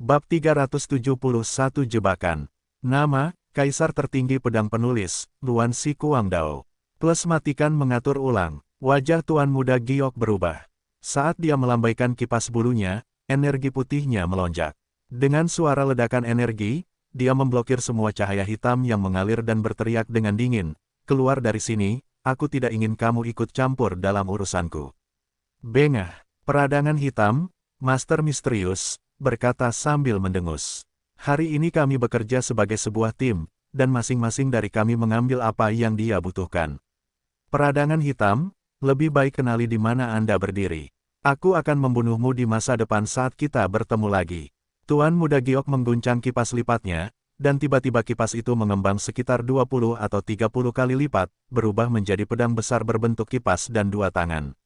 Bab 371 Jebakan. Nama, Kaisar Tertinggi Pedang Penulis, Luan Si Kuangdao. Plus matikan mengatur ulang. Wajah Tuan Muda Giok berubah. Saat dia melambaikan kipas bulunya, energi putihnya melonjak. Dengan suara ledakan energi, dia memblokir semua cahaya hitam yang mengalir dan berteriak dengan dingin, "Keluar dari sini, aku tidak ingin kamu ikut campur dalam urusanku." Bengah, peradangan hitam, Master Misterius, berkata sambil mendengus. "Hari ini kami bekerja sebagai sebuah tim, dan masing-masing dari kami mengambil apa yang dia butuhkan. Peradangan hitam, lebih baik kenali di mana Anda berdiri. Aku akan membunuhmu di masa depan saat kita bertemu lagi." Tuan Muda Giok mengguncang kipas lipatnya, dan tiba-tiba kipas itu mengembang sekitar 20 atau 30 kali lipat, berubah menjadi pedang besar berbentuk kipas dan dua tangan.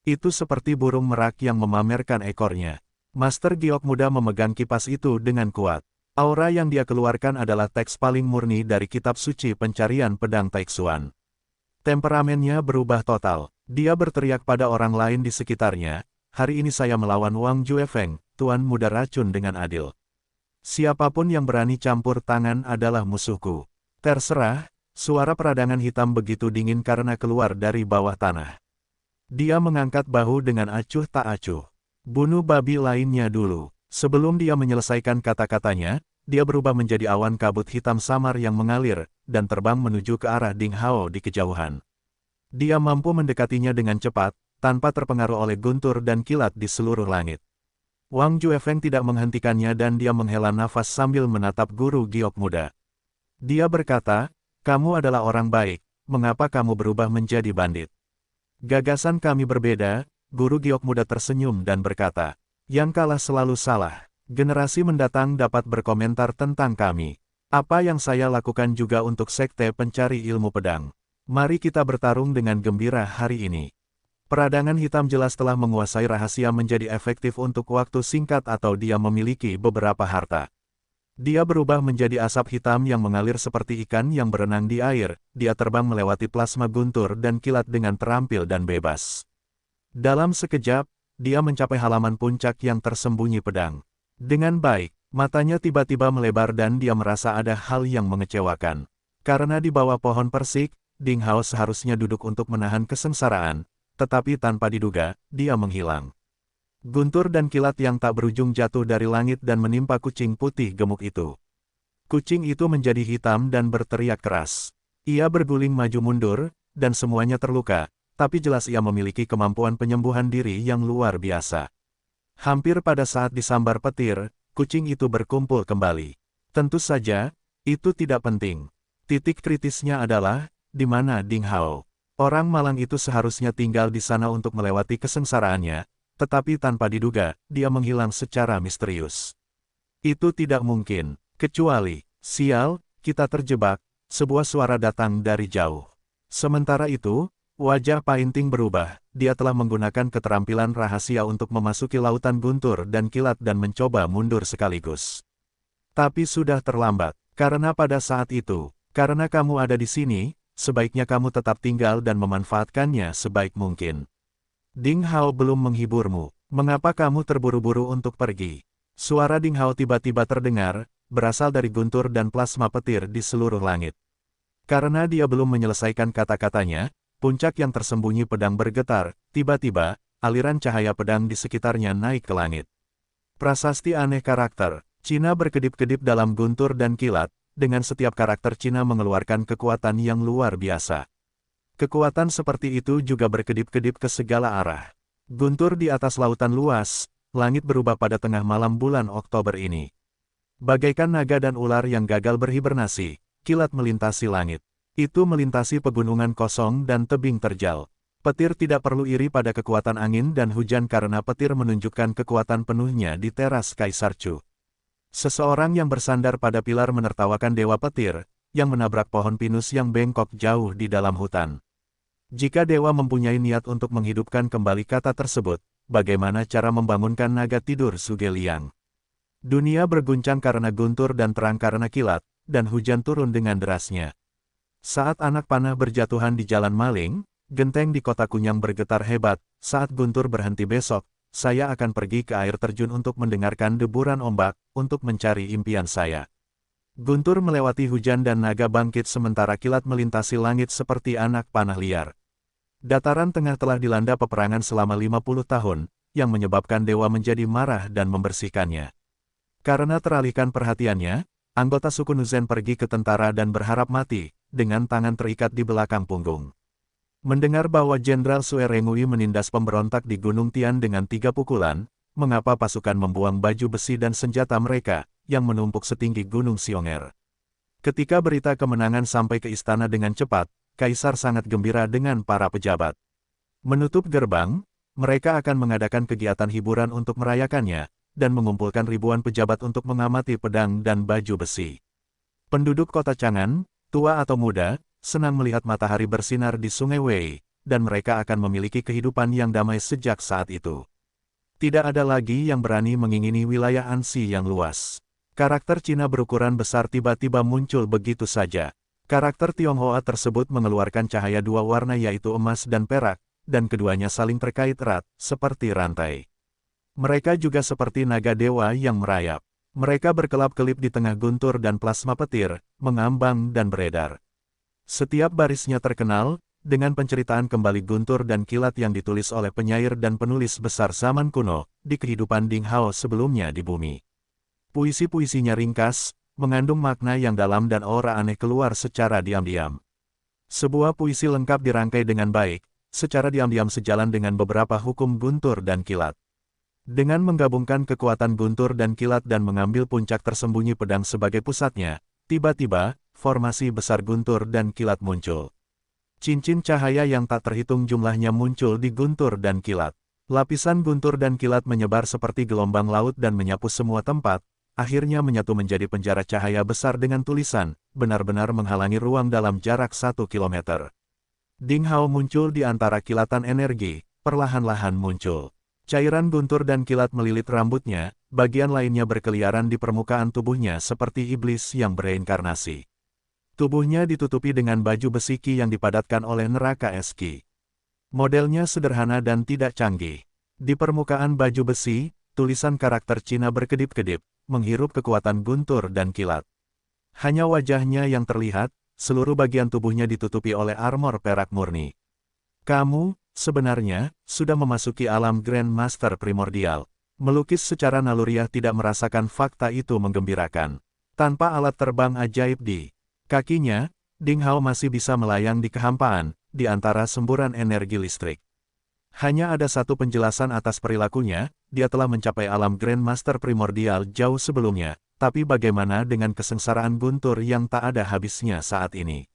Itu seperti burung merak yang memamerkan ekornya. Master Giok Muda memegang kipas itu dengan kuat. Aura yang dia keluarkan adalah teks paling murni dari kitab suci pencarian pedang Taixuan. Temperamennya berubah total. Dia berteriak pada orang lain di sekitarnya, "Hari ini saya melawan Wang Juefeng, Tuan Muda Racun dengan adil. Siapapun yang berani campur tangan adalah musuhku." "Terserah." Suara peradangan hitam begitu dingin karena keluar dari bawah tanah. Dia mengangkat bahu dengan acuh tak acuh. "Bunuh babi lainnya dulu." Sebelum dia menyelesaikan kata-katanya, dia berubah menjadi awan kabut hitam samar yang mengalir, dan terbang menuju ke arah Ding Hao di kejauhan. Dia mampu mendekatinya dengan cepat, tanpa terpengaruh oleh guntur dan kilat di seluruh langit. Wang Juefeng tidak menghentikannya dan dia menghela nafas sambil menatap guru Giok Muda. Dia berkata, "Kamu adalah orang baik, mengapa kamu berubah menjadi bandit?" "Gagasan kami berbeda." Guru Giok Muda tersenyum dan berkata, "Yang kalah selalu salah. Generasi mendatang dapat berkomentar tentang kami. Apa yang saya lakukan juga untuk Sekte Pencari Ilmu Pedang. Mari kita bertarung dengan gembira hari ini." Peradangan hitam jelas telah menguasai rahasia menjadi efektif untuk waktu singkat atau dia memiliki beberapa harta. Dia berubah menjadi asap hitam yang mengalir seperti ikan yang berenang di air, dia terbang melewati plasma guntur dan kilat dengan terampil dan bebas. Dalam sekejap, dia mencapai halaman puncak yang tersembunyi pedang. Dengan baik, matanya tiba-tiba melebar dan dia merasa ada hal yang mengecewakan. Karena di bawah pohon persik, Ding Hao seharusnya duduk untuk menahan kesengsaraan, tetapi tanpa diduga, dia menghilang. Guntur dan kilat yang tak berujung jatuh dari langit dan menimpa kucing putih gemuk itu. Kucing itu menjadi hitam dan berteriak keras. Ia berguling maju mundur, dan semuanya terluka, tapi jelas ia memiliki kemampuan penyembuhan diri yang luar biasa. Hampir pada saat disambar petir, kucing itu berkumpul kembali. Tentu saja, itu tidak penting. Titik kritisnya adalah, di mana Ding Hao? Orang malang itu seharusnya tinggal di sana untuk melewati kesengsaraannya, tetapi tanpa diduga, dia menghilang secara misterius. Itu tidak mungkin, kecuali, "Sial, kita terjebak," sebuah suara datang dari jauh. Sementara itu, wajah Painting berubah, dia telah menggunakan keterampilan rahasia untuk memasuki lautan guntur dan kilat dan mencoba mundur sekaligus. Tapi sudah terlambat, karena pada saat itu, karena kamu ada di sini, sebaiknya kamu tetap tinggal dan memanfaatkannya sebaik mungkin. Ding Hao belum menghiburmu, mengapa kamu terburu-buru untuk pergi? Suara Ding Hao tiba-tiba terdengar, berasal dari guntur dan plasma petir di seluruh langit. Karena dia belum menyelesaikan kata-katanya, puncak yang tersembunyi pedang bergetar, tiba-tiba, aliran cahaya pedang di sekitarnya naik ke langit. Prasasti aneh karakter, Cina berkedip-kedip dalam guntur dan kilat, dengan setiap karakter Cina mengeluarkan kekuatan yang luar biasa. Kekuatan seperti itu juga berkedip-kedip ke segala arah. Guntur di atas lautan luas, langit berubah pada tengah malam bulan Oktober ini. Bagaikan naga dan ular yang gagal berhibernasi, kilat melintasi langit. Itu melintasi pegunungan kosong dan tebing terjal. Petir tidak perlu iri pada kekuatan angin dan hujan karena petir menunjukkan kekuatan penuhnya di teras Kaisar Chu. Seseorang yang bersandar pada pilar menertawakan Dewa Petir, yang menabrak pohon pinus yang bengkok jauh di dalam hutan. Jika dewa mempunyai niat untuk menghidupkan kembali kata tersebut, bagaimana cara membangunkan naga tidur Sugeliang? Dunia berguncang karena guntur dan terang karena kilat, dan hujan turun dengan derasnya. Saat anak panah berjatuhan di jalan maling, genteng di kota Kunyang bergetar hebat. Saat guntur berhenti besok, saya akan pergi ke air terjun untuk mendengarkan deburan ombak, untuk mencari impian saya. Guntur melewati hujan dan naga bangkit sementara kilat melintasi langit seperti anak panah liar. Dataran tengah telah dilanda peperangan selama 50 tahun, yang menyebabkan dewa menjadi marah dan membersihkannya. Karena teralihkan perhatiannya, anggota suku Nuzen pergi ke tentara dan berharap mati, dengan tangan terikat di belakang punggung. Mendengar bahwa Jenderal Sue Rengui menindas pemberontak di Gunung Tian dengan 3 pukulan, mengapa pasukan membuang baju besi dan senjata mereka, yang menumpuk setinggi Gunung Sionger. Ketika berita kemenangan sampai ke istana dengan cepat, Kaisar sangat gembira dengan para pejabat. Menutup gerbang, mereka akan mengadakan kegiatan hiburan untuk merayakannya, dan mengumpulkan ribuan pejabat untuk mengamati pedang dan baju besi. Penduduk kota Chang'an, tua atau muda, senang melihat matahari bersinar di Sungai Wei, dan mereka akan memiliki kehidupan yang damai sejak saat itu. Tidak ada lagi yang berani mengingini wilayah Anxi yang luas. Karakter Cina berukuran besar tiba-tiba muncul begitu saja. Karakter Tionghoa tersebut mengeluarkan cahaya 2 warna yaitu emas dan perak, dan keduanya saling terkait erat, seperti rantai. Mereka juga seperti naga dewa yang merayap. Mereka berkelap-kelip di tengah guntur dan plasma petir, mengambang dan beredar. Setiap barisnya terkenal, dengan penceritaan kembali guntur dan kilat yang ditulis oleh penyair dan penulis besar zaman kuno, di kehidupan Ding Hao sebelumnya di bumi. Puisi-puisinya ringkas, mengandung makna yang dalam dan aura aneh keluar secara diam-diam. Sebuah puisi lengkap dirangkai dengan baik, secara diam-diam sejalan dengan beberapa hukum guntur dan kilat. Dengan menggabungkan kekuatan guntur dan kilat dan mengambil puncak tersembunyi pedang sebagai pusatnya, tiba-tiba, formasi besar guntur dan kilat muncul. Cincin cahaya yang tak terhitung jumlahnya muncul di guntur dan kilat. Lapisan guntur dan kilat menyebar seperti gelombang laut dan menyapu semua tempat, akhirnya menyatu menjadi penjara cahaya besar dengan tulisan, benar-benar menghalangi ruang dalam jarak 1 kilometer. Ding Hao muncul di antara kilatan energi, perlahan-lahan muncul. Cairan guntur dan kilat melilit rambutnya, bagian lainnya berkeliaran di permukaan tubuhnya seperti iblis yang bereinkarnasi. Tubuhnya ditutupi dengan baju besi ki yang dipadatkan oleh neraka es ki. Modelnya sederhana dan tidak canggih. Di permukaan baju besi, tulisan karakter Cina berkedip-kedip, menghirup kekuatan guntur dan kilat. Hanya wajahnya yang terlihat, seluruh bagian tubuhnya ditutupi oleh armor perak murni. Kamu, sebenarnya, sudah memasuki alam Grand Master Primordial. Melukis secara naluriah tidak merasakan fakta itu menggembirakan. Tanpa alat terbang ajaib di kakinya, Ding Hao masih bisa melayang di kehampaan, di antara semburan energi listrik. Hanya ada satu penjelasan atas perilakunya, dia telah mencapai alam Grand Master Primordial jauh sebelumnya, tapi bagaimana dengan kesengsaraan guntur yang tak ada habisnya saat ini?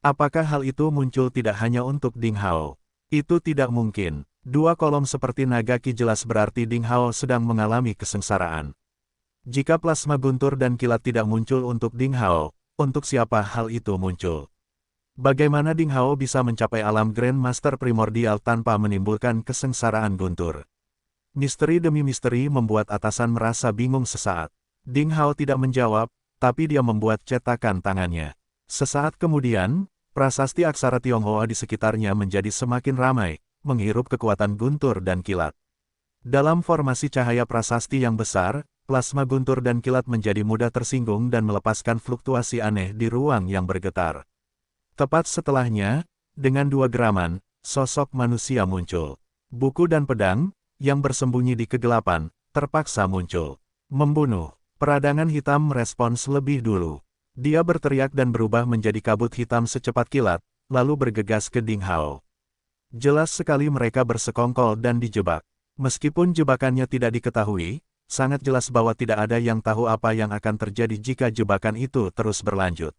Apakah hal itu muncul tidak hanya untuk Ding Hao? Itu tidak mungkin. 2 kolom seperti naga ki jelas berarti Ding Hao sedang mengalami kesengsaraan. Jika plasma guntur dan kilat tidak muncul untuk Ding Hao, untuk siapa hal itu muncul? Bagaimana Ding Hao bisa mencapai alam Grand Master Primordial tanpa menimbulkan kesengsaraan guntur? Misteri demi misteri membuat atasan merasa bingung sesaat. Ding Hao tidak menjawab, tapi dia membuat cetakan tangannya. Sesaat kemudian, prasasti aksara Tionghoa di sekitarnya menjadi semakin ramai, menghirup kekuatan guntur dan kilat. Dalam formasi cahaya prasasti yang besar, plasma guntur dan kilat menjadi mudah tersinggung dan melepaskan fluktuasi aneh di ruang yang bergetar. Tepat setelahnya, dengan 2 geraman, sosok manusia muncul. Buku dan pedang, yang bersembunyi di kegelapan, terpaksa muncul. Membunuh. Peradangan hitam merespons lebih dulu. Dia berteriak dan berubah menjadi kabut hitam secepat kilat, lalu bergegas ke Ding Hao. Jelas sekali mereka bersekongkol dan dijebak. Meskipun jebakannya tidak diketahui, sangat jelas bahwa tidak ada yang tahu apa yang akan terjadi jika jebakan itu terus berlanjut.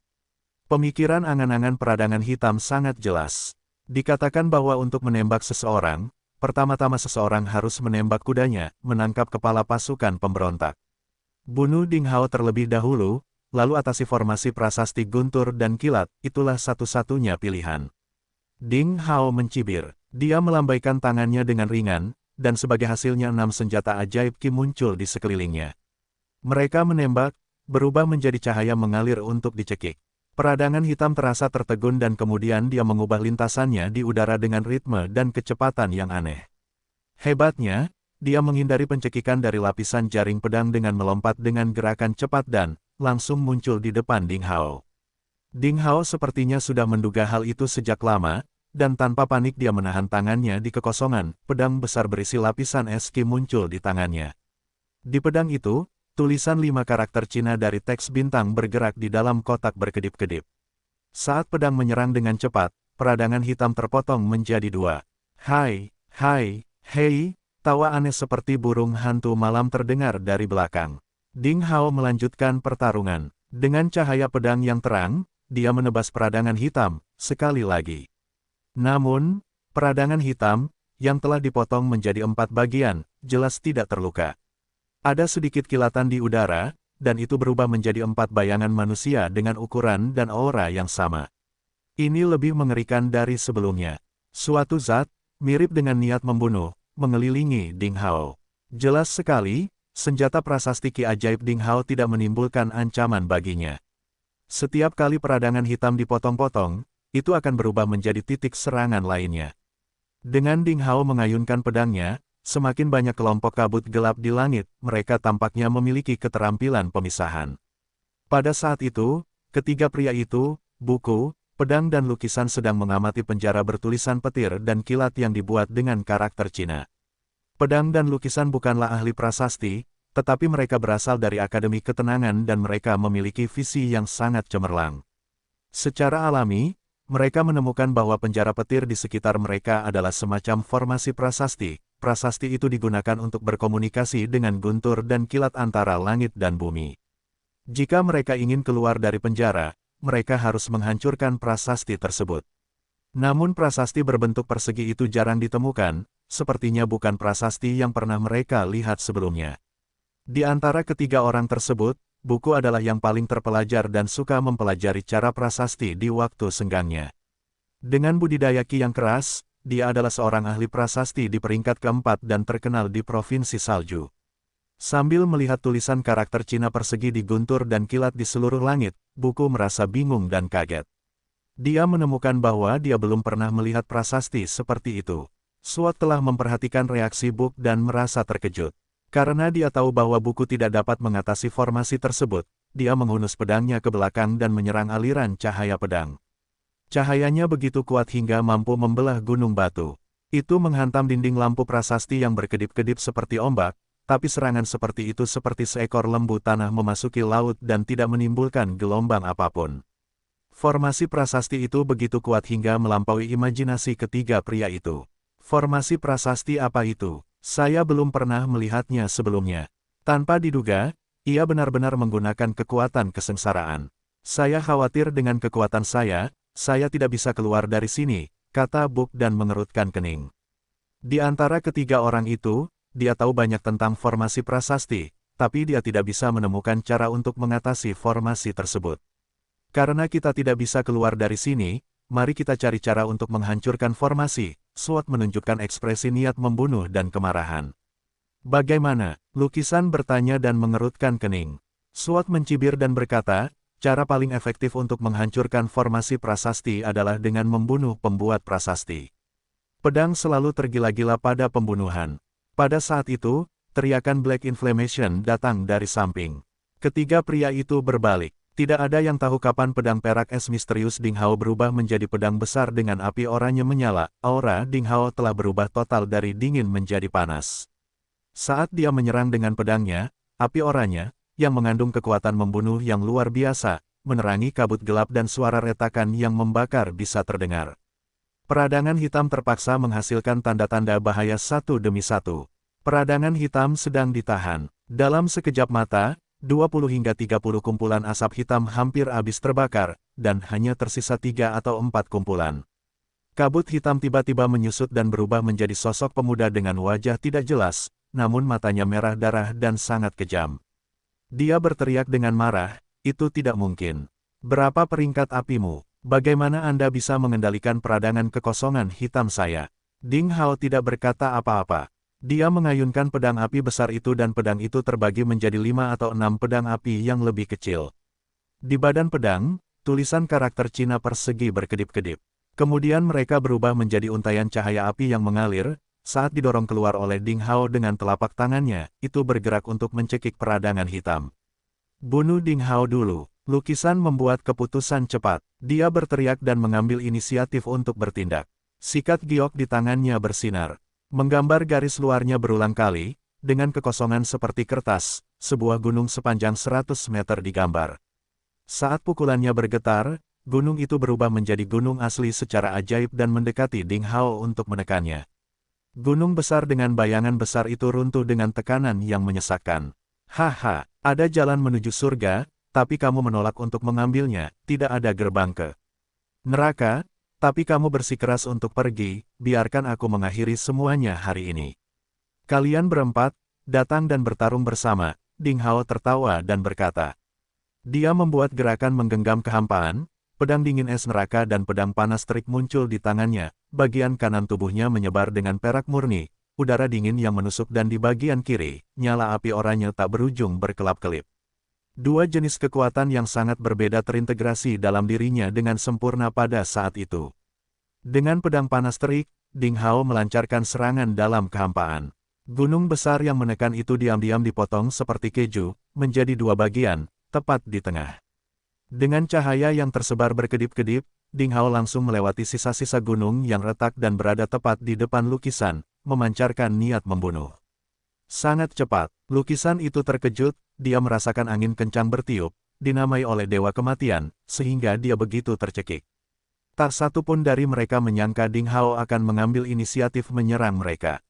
Pemikiran angan-angan peradangan hitam sangat jelas. Dikatakan bahwa untuk menembak seseorang, pertama-tama seseorang harus menembak kudanya, menangkap kepala pasukan pemberontak. Bunuh Ding Hao terlebih dahulu, lalu atasi formasi prasasti guntur dan kilat, itulah satu-satunya pilihan. Ding Hao mencibir. Dia melambaikan tangannya dengan ringan, dan sebagai hasilnya 6 senjata ajaib ki muncul di sekelilingnya. Mereka menembak, berubah menjadi cahaya mengalir untuk dicekik. Peradangan hitam terasa tertegun dan kemudian dia mengubah lintasannya di udara dengan ritme dan kecepatan yang aneh. Hebatnya, dia menghindari pencekikan dari lapisan jaring pedang dengan melompat dengan gerakan cepat dan langsung muncul di depan Ding Hao. Ding Hao sepertinya sudah menduga hal itu sejak lama, dan tanpa panik dia menahan tangannya di kekosongan, pedang besar berisi lapisan es Qi muncul di tangannya. Di pedang itu, tulisan 5 karakter Cina dari teks bintang bergerak di dalam kotak berkedip-kedip. Saat pedang menyerang dengan cepat, peradangan hitam terpotong menjadi 2. Hai, hei, tawa aneh seperti burung hantu malam terdengar dari belakang. Ding Hao melanjutkan pertarungan. Dengan cahaya pedang yang terang, dia menebas peradangan hitam, sekali lagi. Namun, peradangan hitam, yang telah dipotong menjadi 4 bagian, jelas tidak terluka. Ada sedikit kilatan di udara, dan itu berubah menjadi 4 bayangan manusia dengan ukuran dan aura yang sama. Ini lebih mengerikan dari sebelumnya. Suatu zat, mirip dengan niat membunuh, mengelilingi Ding Hao. Jelas sekali, senjata prasasti Ki ajaib Ding Hao tidak menimbulkan ancaman baginya. Setiap kali peradangan hitam dipotong-potong, itu akan berubah menjadi titik serangan lainnya. Dengan Ding Hao mengayunkan pedangnya, semakin banyak kelompok kabut gelap di langit, mereka tampaknya memiliki keterampilan pemisahan. Pada saat itu, ketiga pria itu, buku, pedang dan lukisan sedang mengamati penjara bertulisan petir dan kilat yang dibuat dengan karakter Cina. Pedang dan lukisan bukanlah ahli prasasti, tetapi mereka berasal dari Akademi Ketenangan dan mereka memiliki visi yang sangat cemerlang. Secara alami, mereka menemukan bahwa penjara petir di sekitar mereka adalah semacam formasi prasasti. Prasasti itu digunakan untuk berkomunikasi dengan guntur dan kilat antara langit dan bumi. Jika mereka ingin keluar dari penjara, mereka harus menghancurkan prasasti tersebut. Namun prasasti berbentuk persegi itu jarang ditemukan, sepertinya bukan prasasti yang pernah mereka lihat sebelumnya. Di antara ketiga orang tersebut, buku adalah yang paling terpelajar dan suka mempelajari cara prasasti di waktu senggangnya. Dengan budidaya Qi yang keras, dia adalah seorang ahli prasasti di peringkat keempat dan terkenal di Provinsi Salju. Sambil melihat tulisan karakter Cina persegi di guntur dan kilat di seluruh langit, buku merasa bingung dan kaget. Dia menemukan bahwa dia belum pernah melihat prasasti seperti itu. Suat telah memperhatikan reaksi Buk dan merasa terkejut. Karena dia tahu bahwa buku tidak dapat mengatasi formasi tersebut, dia menghunus pedangnya ke belakang dan menyerang aliran cahaya pedang. Cahayanya begitu kuat hingga mampu membelah gunung batu. Itu menghantam dinding lampu prasasti yang berkedip-kedip seperti ombak, tapi serangan seperti itu seperti seekor lembu tanah memasuki laut dan tidak menimbulkan gelombang apapun. Formasi prasasti itu begitu kuat hingga melampaui imajinasi ketiga pria itu. Formasi prasasti apa itu? Saya belum pernah melihatnya sebelumnya. Tanpa diduga, ia benar-benar menggunakan kekuatan kesengsaraan. Saya khawatir dengan kekuatan saya tidak bisa keluar dari sini, kata Buk dan mengerutkan kening. Di antara ketiga orang itu, dia tahu banyak tentang formasi prasasti, tapi dia tidak bisa menemukan cara untuk mengatasi formasi tersebut. Karena kita tidak bisa keluar dari sini, mari kita cari cara untuk menghancurkan formasi. Suat menunjukkan ekspresi niat membunuh dan kemarahan. Bagaimana? Lukisan bertanya dan mengerutkan kening. Suat mencibir dan berkata, cara paling efektif untuk menghancurkan formasi prasasti adalah dengan membunuh pembuat prasasti. Pedang selalu tergila-gila pada pembunuhan. Pada saat itu, teriakan Black Inflammation datang dari samping. Ketiga pria itu berbalik. Tidak ada yang tahu kapan pedang perak es misterius Ding Hao berubah menjadi pedang besar dengan api oranye menyala. Aura Ding Hao telah berubah total dari dingin menjadi panas. Saat dia menyerang dengan pedangnya, api oranye, yang mengandung kekuatan membunuh yang luar biasa, menerangi kabut gelap dan suara retakan yang membakar bisa terdengar. Peradangan hitam terpaksa menghasilkan tanda-tanda bahaya satu demi satu. Peradangan hitam sedang ditahan. Dalam sekejap mata, 20 hingga 30 kumpulan asap hitam hampir habis terbakar, dan hanya tersisa 3 atau 4 kumpulan. Kabut hitam tiba-tiba menyusut dan berubah menjadi sosok pemuda dengan wajah tidak jelas, namun matanya merah darah dan sangat kejam. Dia berteriak dengan marah, itu tidak mungkin. Berapa peringkat apimu? Bagaimana Anda bisa mengendalikan peradangan kekosongan hitam saya? Ding Hao tidak berkata apa-apa. Dia mengayunkan pedang api besar itu dan pedang itu terbagi menjadi 5 atau 6 pedang api yang lebih kecil. Di badan pedang, tulisan karakter Cina persegi berkedip-kedip. Kemudian mereka berubah menjadi untaian cahaya api yang mengalir, saat didorong keluar oleh Ding Hao dengan telapak tangannya, itu bergerak untuk mencekik peradangan hitam. Bunuh Ding Hao dulu. Lukisan membuat keputusan cepat. Dia berteriak dan mengambil inisiatif untuk bertindak. Sikat giok di tangannya bersinar. Menggambar garis luarnya berulang kali, dengan kekosongan seperti kertas, sebuah gunung sepanjang 100 meter digambar. Saat pukulannya bergetar, gunung itu berubah menjadi gunung asli secara ajaib dan mendekati Ding Hao untuk menekannya. Gunung besar dengan bayangan besar itu runtuh dengan tekanan yang menyesakkan. Haha, ada jalan menuju surga, tapi kamu menolak untuk mengambilnya, tidak ada gerbang ke neraka, tapi kamu bersikeras untuk pergi, biarkan aku mengakhiri semuanya hari ini. Kalian berempat, datang dan bertarung bersama, Ding Hao tertawa dan berkata. Dia membuat gerakan menggenggam kehampaan, pedang dingin es neraka dan pedang panas terik muncul di tangannya, bagian kanan tubuhnya menyebar dengan perak murni, udara dingin yang menusuk dan di bagian kiri, nyala api oranye tak berujung berkelap-kelip. Dua jenis kekuatan yang sangat berbeda terintegrasi dalam dirinya dengan sempurna pada saat itu. Dengan pedang panas terik, Ding Hao melancarkan serangan dalam kehampaan. Gunung besar yang menekan itu diam-diam dipotong seperti keju, menjadi dua bagian, tepat di tengah. Dengan cahaya yang tersebar berkedip-kedip, Ding Hao langsung melewati sisa-sisa gunung yang retak dan berada tepat di depan lukisan, memancarkan niat membunuh. Sangat cepat, lukisan itu terkejut, dia merasakan angin kencang bertiup, dinamai oleh Dewa Kematian, sehingga dia begitu tercekik. Tak satu pun dari mereka menyangka Ding Hao akan mengambil inisiatif menyerang mereka.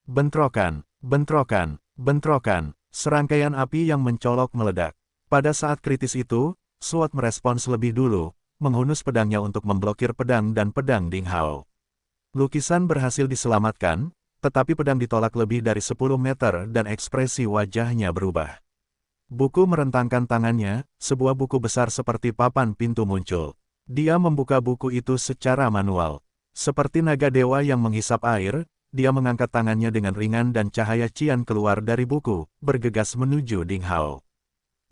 Bentrokan, bentrokan, bentrokan, serangkaian api yang mencolok meledak. Pada saat kritis itu, SWAT merespons lebih dulu, menghunus pedangnya untuk memblokir pedang dan pedang Ding Hao. Lukisan berhasil diselamatkan, tetapi pedang ditolak lebih dari 10 meter dan ekspresi wajahnya berubah. Buku merentangkan tangannya, sebuah buku besar seperti papan pintu muncul. Dia membuka buku itu secara manual. Seperti naga dewa yang menghisap air, dia mengangkat tangannya dengan ringan dan cahaya cian keluar dari buku, bergegas menuju Ding Hao.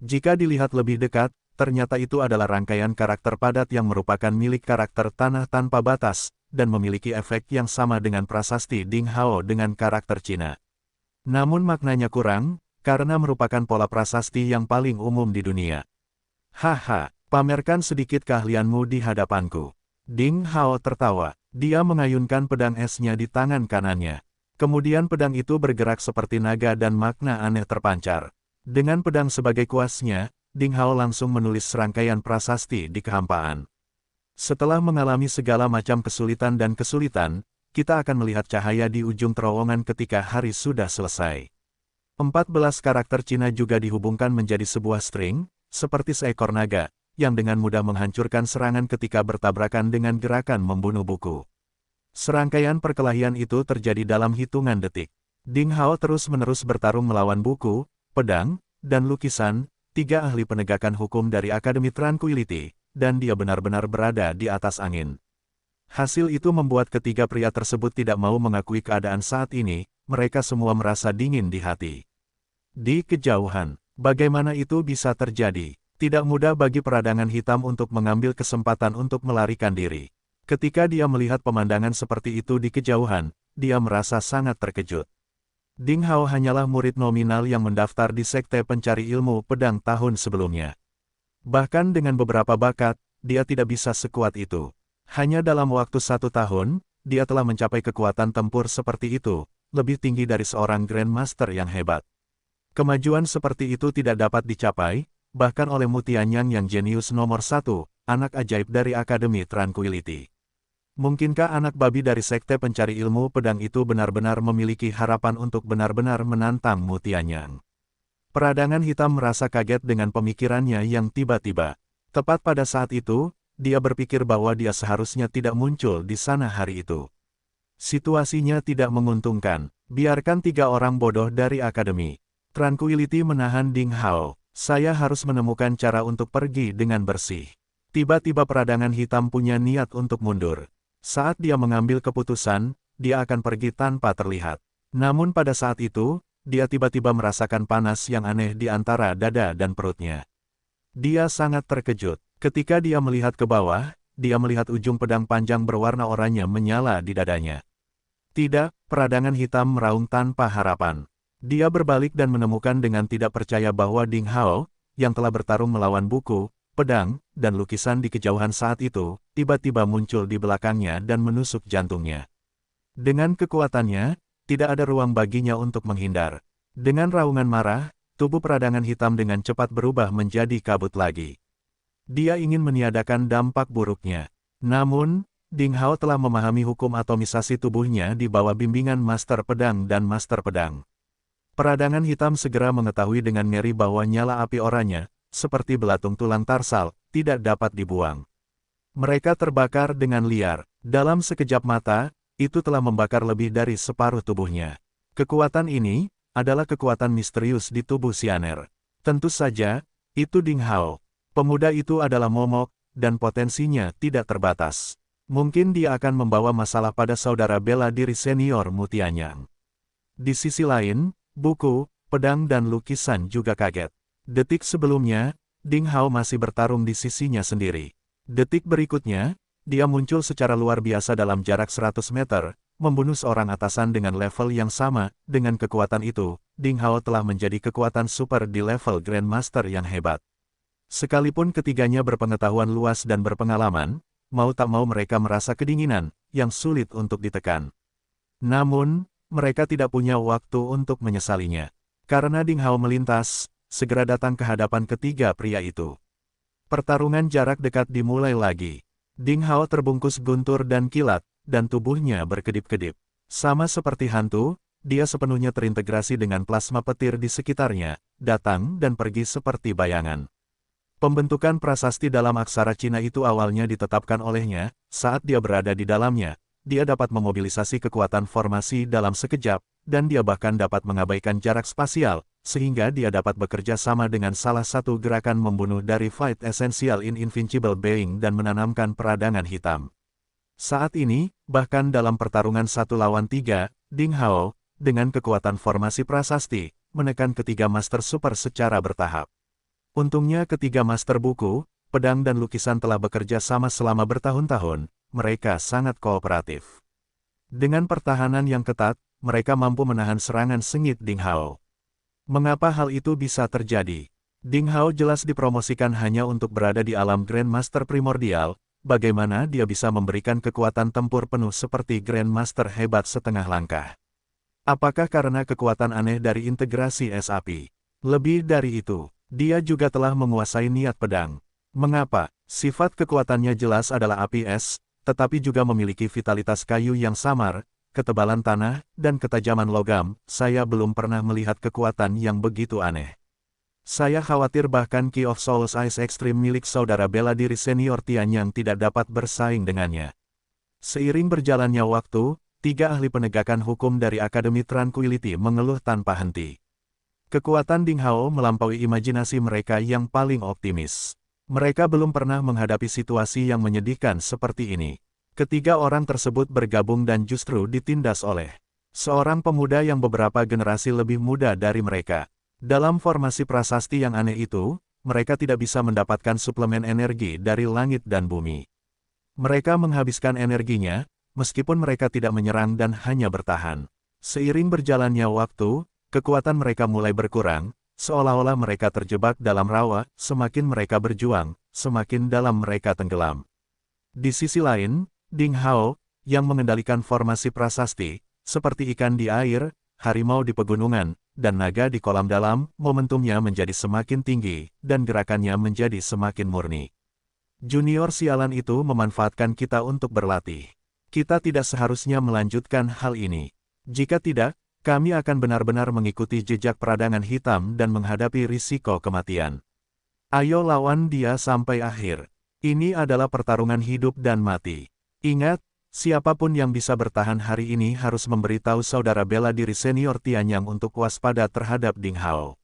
Jika dilihat lebih dekat, ternyata itu adalah rangkaian karakter padat yang merupakan milik karakter Tanah Tanpa Batas, dan memiliki efek yang sama dengan prasasti Ding Hao dengan karakter Cina. Namun maknanya kurang, karena merupakan pola prasasti yang paling umum di dunia. Haha, pamerkan sedikit keahlianmu di hadapanku. Ding Hao tertawa, dia mengayunkan pedang esnya di tangan kanannya. Kemudian pedang itu bergerak seperti naga dan makna aneh terpancar. Dengan pedang sebagai kuasnya, Ding Hao langsung menulis serangkaian prasasti di kehampaan. Setelah mengalami segala macam kesulitan dan kesulitan, kita akan melihat cahaya di ujung terowongan ketika hari sudah selesai. 14 karakter Cina juga dihubungkan menjadi sebuah string, seperti seekor naga, yang dengan mudah menghancurkan serangan ketika bertabrakan dengan gerakan membunuh buku. Serangkaian perkelahian itu terjadi dalam hitungan detik. Ding Hao terus-menerus bertarung melawan buku, pedang, dan lukisan, 3 ahli penegakan hukum dari Akademi Tranquility, dan dia benar-benar berada di atas angin. Hasil itu membuat ketiga pria tersebut tidak mau mengakui keadaan saat ini, mereka semua merasa dingin di hati. Di kejauhan, bagaimana itu bisa terjadi? Tidak mudah bagi peradangan hitam untuk mengambil kesempatan untuk melarikan diri. Ketika dia melihat pemandangan seperti itu di kejauhan, dia merasa sangat terkejut. Ding Hao hanyalah murid nominal yang mendaftar di Sekte Pencari Ilmu Pedang tahun sebelumnya. Bahkan dengan beberapa bakat, dia tidak bisa sekuat itu. Hanya dalam waktu 1 tahun, dia telah mencapai kekuatan tempur seperti itu, lebih tinggi dari seorang Grandmaster yang hebat. Kemajuan seperti itu tidak dapat dicapai, bahkan oleh Mu Tianyang yang jenius nomor 1, anak ajaib dari Akademi Tranquility. Mungkinkah anak babi dari Sekte Pencari Ilmu Pedang itu benar-benar memiliki harapan untuk benar-benar menantang Mu Tianyang? Peradangan hitam merasa kaget dengan pemikirannya yang tiba-tiba. Tepat pada saat itu, dia berpikir bahwa dia seharusnya tidak muncul di sana hari itu. Situasinya tidak menguntungkan, biarkan 3 orang bodoh dari Akademi Tranquility menahan Ding Hao. Saya harus menemukan cara untuk pergi dengan bersih. Tiba-tiba peradangan hitam punya niat untuk mundur. Saat dia mengambil keputusan, dia akan pergi tanpa terlihat. Namun pada saat itu, dia tiba-tiba merasakan panas yang aneh di antara dada dan perutnya. Dia sangat terkejut. Ketika dia melihat ke bawah, dia melihat ujung pedang panjang berwarna oranye menyala di dadanya. Tidak, peradangan hitam meraung tanpa harapan. Dia berbalik dan menemukan dengan tidak percaya bahwa Ding Hao, yang telah bertarung melawan buku, pedang, dan lukisan di kejauhan saat itu, tiba-tiba muncul di belakangnya dan menusuk jantungnya. Dengan kekuatannya, tidak ada ruang baginya untuk menghindar. Dengan raungan marah, tubuh peradangan hitam dengan cepat berubah menjadi kabut lagi. Dia ingin meniadakan dampak buruknya. Namun, Ding Hao telah memahami hukum atomisasi tubuhnya di bawah bimbingan Master Pedang dan Master Pedang. Peradangan hitam segera mengetahui dengan ngeri bahwa nyala api oranye, seperti belatung tulang tarsal, tidak dapat dibuang. Mereka terbakar dengan liar. Dalam sekejap mata, itu telah membakar lebih dari separuh tubuhnya. Kekuatan ini adalah kekuatan misterius di tubuh Xianer. Tentu saja, itu Ding Hao. Pemuda itu adalah momok, dan potensinya tidak terbatas. Mungkin dia akan membawa masalah pada saudara bela diri senior Mutianyang. Di sisi lain, buku, pedang dan lukisan juga kaget. Detik sebelumnya, Ding Hao masih bertarung di sisinya sendiri. Detik berikutnya, dia muncul secara luar biasa dalam jarak 100 meter, membunuh seorang atasan dengan level yang sama. Dengan kekuatan itu, Ding Hao telah menjadi kekuatan super di level Grandmaster yang hebat. Sekalipun ketiganya berpengetahuan luas dan berpengalaman, mau tak mau mereka merasa kedinginan, yang sulit untuk ditekan. Namun, mereka tidak punya waktu untuk menyesalinya. Karena Ding Hao melintas, segera datang ke hadapan ketiga pria itu. Pertarungan jarak dekat dimulai lagi. Ding Hao terbungkus guntur dan kilat, dan tubuhnya berkedip-kedip. Sama seperti hantu, dia sepenuhnya terintegrasi dengan plasma petir di sekitarnya, datang dan pergi seperti bayangan. Pembentukan prasasti dalam aksara Cina itu awalnya ditetapkan olehnya. Saat dia berada di dalamnya, dia dapat memobilisasi kekuatan formasi dalam sekejap, dan dia bahkan dapat mengabaikan jarak spasial, sehingga dia dapat bekerja sama dengan salah satu gerakan membunuh dari Fight Essential in Invincible Being dan menanamkan peradangan hitam. Saat ini, bahkan dalam pertarungan 1 lawan 3, Ding Hao, dengan kekuatan formasi prasasti, menekan ketiga Master Super secara bertahap. Untungnya ketiga Master buku, pedang dan lukisan telah bekerja sama selama bertahun-tahun, mereka sangat kooperatif. Dengan pertahanan yang ketat, mereka mampu menahan serangan sengit Ding Hao. Mengapa hal itu bisa terjadi? Ding Hao jelas dipromosikan hanya untuk berada di alam Grandmaster primordial, bagaimana dia bisa memberikan kekuatan tempur penuh seperti Grandmaster hebat setengah langkah? Apakah karena kekuatan aneh dari integrasi es api? Lebih dari itu, dia juga telah menguasai niat pedang. Mengapa? Sifat kekuatannya jelas adalah api es, tetapi juga memiliki vitalitas kayu yang samar, ketebalan tanah, dan ketajaman logam. Saya belum pernah melihat kekuatan yang begitu aneh. Saya khawatir bahkan Key of Souls Ice Extreme milik saudara bela diri senior Tianyang tidak dapat bersaing dengannya. Seiring berjalannya waktu, 3 ahli penegakan hukum dari Akademi Tranquility mengeluh tanpa henti. Kekuatan Ding Hao melampaui imajinasi mereka yang paling optimis. Mereka belum pernah menghadapi situasi yang menyedihkan seperti ini. Ketiga orang tersebut bergabung dan justru ditindas oleh seorang pemuda yang beberapa generasi lebih muda dari mereka. Dalam formasi prasasti yang aneh itu, mereka tidak bisa mendapatkan suplemen energi dari langit dan bumi. Mereka menghabiskan energinya, meskipun mereka tidak menyerang dan hanya bertahan. Seiring berjalannya waktu, kekuatan mereka mulai berkurang, seolah-olah mereka terjebak dalam rawa. Semakin mereka berjuang, semakin dalam mereka tenggelam. Di sisi lain, Ding Hao, yang mengendalikan formasi prasasti, seperti ikan di air, harimau di pegunungan, dan naga di kolam dalam, momentumnya menjadi semakin tinggi, dan gerakannya menjadi semakin murni. Junior sialan itu memanfaatkan kita untuk berlatih. Kita tidak seharusnya melanjutkan hal ini. Jika tidak, kami akan benar-benar mengikuti jejak peradangan hitam dan menghadapi risiko kematian. Ayo lawan dia sampai akhir. Ini adalah pertarungan hidup dan mati. Ingat, siapapun yang bisa bertahan hari ini harus memberitahu saudara bela diri senior Tianyang untuk waspada terhadap Ding Hao.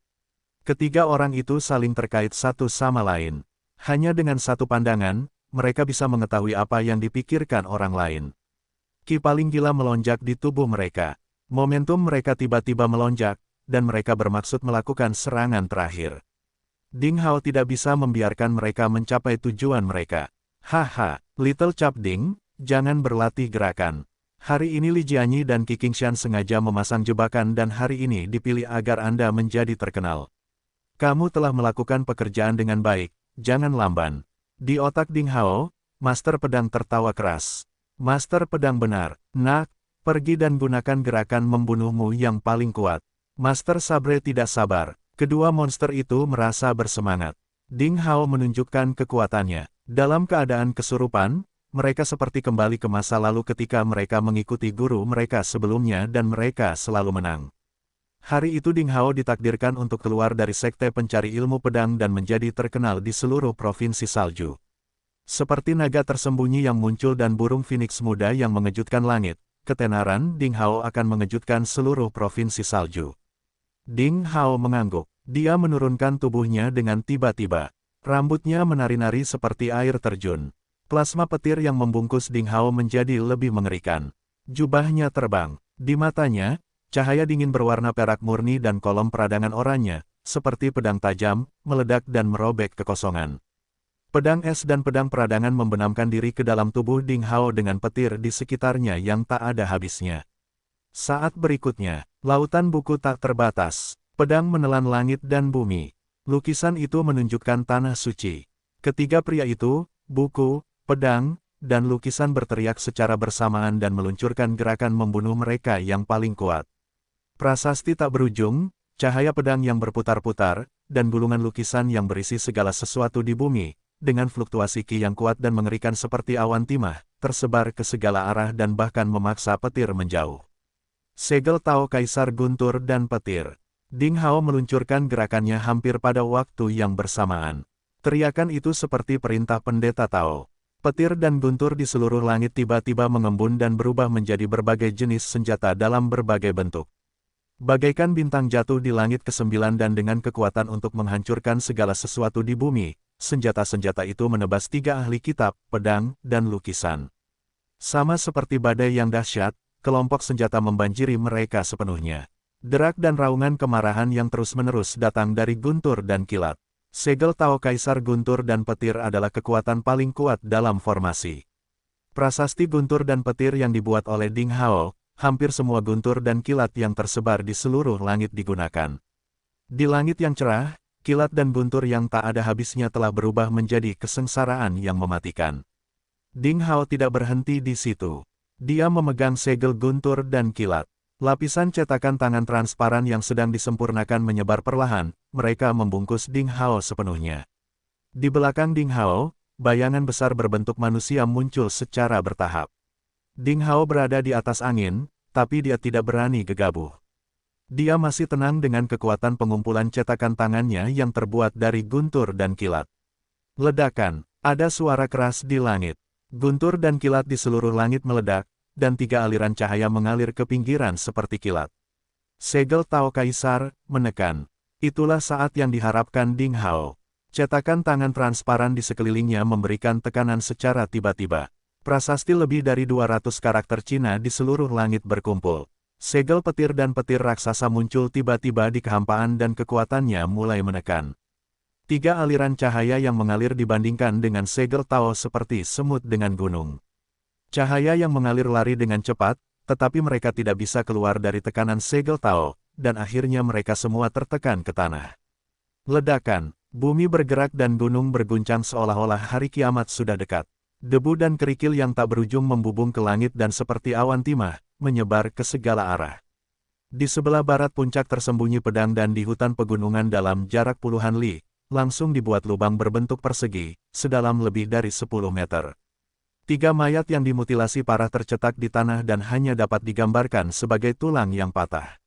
Ketiga orang itu saling terkait satu sama lain. Hanya dengan satu pandangan, mereka bisa mengetahui apa yang dipikirkan orang lain. Ki paling gila melonjak di tubuh mereka. Momentum mereka tiba-tiba melonjak, dan mereka bermaksud melakukan serangan terakhir. Ding Hao tidak bisa membiarkan mereka mencapai tujuan mereka. Haha, Little Cap Ding, jangan berlatih gerakan. Hari ini Li Jianyi dan Qi Qingshan sengaja memasang jebakan dan hari ini dipilih agar Anda menjadi terkenal. Kamu telah melakukan pekerjaan dengan baik, jangan lamban. Di otak Ding Hao, Master Pedang tertawa keras. Master Pedang benar, nak, pergi dan gunakan gerakan membunuhmu yang paling kuat. Master Sabre tidak sabar, kedua monster itu merasa bersemangat. Ding Hao menunjukkan kekuatannya. Dalam keadaan kesurupan, mereka seperti kembali ke masa lalu ketika mereka mengikuti guru mereka sebelumnya dan mereka selalu menang. Hari itu Ding Hao ditakdirkan untuk keluar dari sekte pencari ilmu pedang dan menjadi terkenal di seluruh provinsi salju. Seperti naga tersembunyi yang muncul dan burung phoenix muda yang mengejutkan langit, ketenaran Ding Hao akan mengejutkan seluruh provinsi salju. Ding Hao mengangguk. Dia menurunkan tubuhnya dengan tiba-tiba. Rambutnya menari-nari seperti air terjun. Plasma petir yang membungkus Ding Hao menjadi lebih mengerikan. Jubahnya terbang. Di matanya, cahaya dingin berwarna perak murni dan kolom peradangan oranye, seperti pedang tajam, meledak dan merobek kekosongan. Pedang es dan pedang peradangan membenamkan diri ke dalam tubuh Ding Hao dengan petir di sekitarnya yang tak ada habisnya. Saat berikutnya, lautan buku tak terbatas. Pedang menelan langit dan bumi. Lukisan itu menunjukkan tanah suci. Ketiga pria itu, buku, pedang, dan lukisan berteriak secara bersamaan dan meluncurkan gerakan membunuh mereka yang paling kuat. Prasasti tak berujung, cahaya pedang yang berputar-putar, dan gulungan lukisan yang berisi segala sesuatu di bumi, dengan fluktuasi ki yang kuat dan mengerikan seperti awan timah, tersebar ke segala arah dan bahkan memaksa petir menjauh. Segel Tao Kaisar Guntur dan Petir. Ding Hao meluncurkan gerakannya hampir pada waktu yang bersamaan. Teriakan itu seperti perintah pendeta Tao. Petir dan guntur di seluruh langit tiba-tiba mengembun dan berubah menjadi berbagai jenis senjata dalam berbagai bentuk. Bagaikan bintang jatuh di langit ke-9 dan dengan kekuatan untuk menghancurkan segala sesuatu di bumi, senjata-senjata itu menebas 3 ahli kitab, pedang, dan lukisan. Sama seperti badai yang dahsyat, kelompok senjata membanjiri mereka sepenuhnya. Derak dan raungan kemarahan yang terus-menerus datang dari guntur dan kilat. Segel Tao Kaisar Guntur dan Petir adalah kekuatan paling kuat dalam formasi. Prasasti guntur dan petir yang dibuat oleh Ding Hao, hampir semua guntur dan kilat yang tersebar di seluruh langit digunakan. Di langit yang cerah, kilat dan guntur yang tak ada habisnya telah berubah menjadi kesengsaraan yang mematikan. Ding Hao tidak berhenti di situ. Dia memegang segel guntur dan kilat. Lapisan cetakan tangan transparan yang sedang disempurnakan menyebar perlahan, mereka membungkus Ding Hao sepenuhnya. Di belakang Ding Hao, bayangan besar berbentuk manusia muncul secara bertahap. Ding Hao berada di atas angin, tapi dia tidak berani gegabah. Dia masih tenang dengan kekuatan pengumpulan cetakan tangannya yang terbuat dari guntur dan kilat. Ledakan, ada suara keras di langit. Guntur dan kilat di seluruh langit meledak, dan 3 aliran cahaya mengalir ke pinggiran seperti kilat. Segel Tao Kaisar menekan. Itulah saat yang diharapkan Ding Hao. Cetakan tangan transparan di sekelilingnya memberikan tekanan secara tiba-tiba. Prasasti lebih dari 200 karakter Cina di seluruh langit berkumpul. Segel petir dan petir raksasa muncul tiba-tiba di kehampaan dan kekuatannya mulai menekan. 3 aliran cahaya yang mengalir dibandingkan dengan segel Tao seperti semut dengan gunung. Cahaya yang mengalir lari dengan cepat, tetapi mereka tidak bisa keluar dari tekanan segel Tao, dan akhirnya mereka semua tertekan ke tanah. Ledakan, bumi bergerak dan gunung berguncang seolah-olah hari kiamat sudah dekat. Debu dan kerikil yang tak berujung membubung ke langit dan seperti awan timah, menyebar ke segala arah. Di sebelah barat puncak tersembunyi pedang dan di hutan pegunungan dalam jarak puluhan li, langsung dibuat lubang berbentuk persegi, sedalam lebih dari 10 meter. 3 mayat yang dimutilasi parah tercetak di tanah dan hanya dapat digambarkan sebagai tulang yang patah.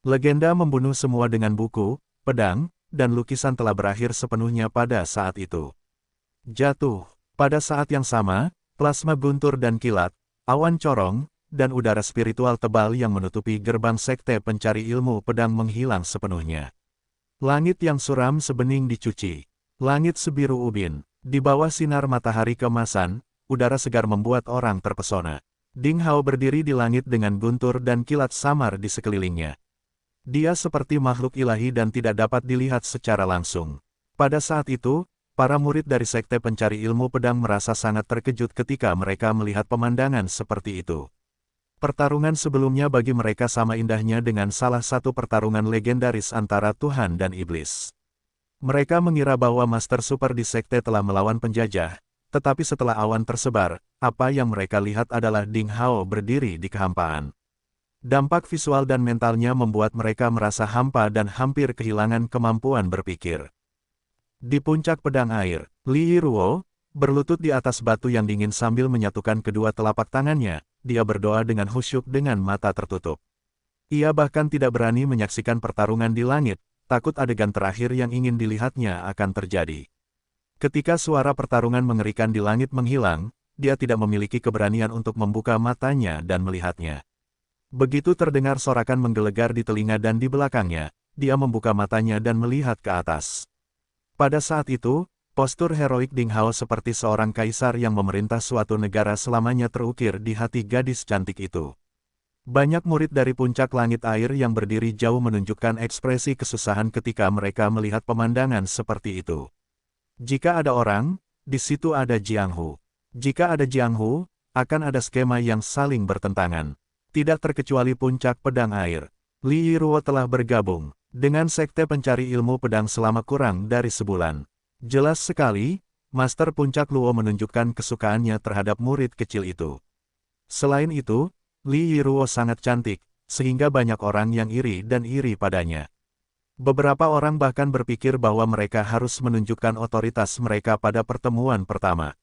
Legenda membunuh semua dengan buku, pedang, dan lukisan telah berakhir sepenuhnya pada saat itu. Jatuh. Pada saat yang sama, plasma guntur dan kilat, awan corong, dan udara spiritual tebal yang menutupi gerbang sekte pencari ilmu pedang menghilang sepenuhnya. Langit yang suram sebening dicuci. Langit sebiru ubin. Di bawah sinar matahari keemasan, udara segar membuat orang terpesona. Ding Hao berdiri di langit dengan guntur dan kilat samar di sekelilingnya. Dia seperti makhluk ilahi dan tidak dapat dilihat secara langsung. Pada saat itu, para murid dari sekte pencari ilmu pedang merasa sangat terkejut ketika mereka melihat pemandangan seperti itu. Pertarungan sebelumnya bagi mereka sama indahnya dengan salah satu pertarungan legendaris antara Tuhan dan Iblis. Mereka mengira bahwa Master Super di sekte telah melawan penjajah, tetapi setelah awan tersebar, apa yang mereka lihat adalah Ding Hao berdiri di kehampaan. Dampak visual dan mentalnya membuat mereka merasa hampa dan hampir kehilangan kemampuan berpikir. Di puncak pedang air, Li Yiruo berlutut di atas batu yang dingin sambil menyatukan kedua telapak tangannya. Dia berdoa dengan khusyuk dengan mata tertutup. Ia bahkan tidak berani menyaksikan pertarungan di langit, takut adegan terakhir yang ingin dilihatnya akan terjadi. Ketika suara pertarungan mengerikan di langit menghilang, dia tidak memiliki keberanian untuk membuka matanya dan melihatnya. Begitu terdengar sorakan menggelegar di telinga dan di belakangnya, dia membuka matanya dan melihat ke atas. Pada saat itu, postur heroik Ding Hao seperti seorang kaisar yang memerintah suatu negara selamanya terukir di hati gadis cantik itu. Banyak murid dari puncak langit air yang berdiri jauh menunjukkan ekspresi kesusahan ketika mereka melihat pemandangan seperti itu. Jika ada orang, di situ ada Jiang Hu. Jika ada Jiang Hu, akan ada skema yang saling bertentangan. Tidak terkecuali puncak pedang air. Li Yiruo telah bergabung dengan sekte pencari ilmu pedang selama kurang dari sebulan. Jelas sekali, Master Puncak Luo menunjukkan kesukaannya terhadap murid kecil itu. Selain itu, Li Yiruo sangat cantik, sehingga banyak orang yang iri dan iri padanya. Beberapa orang bahkan berpikir bahwa mereka harus menunjukkan otoritas mereka pada pertemuan pertama.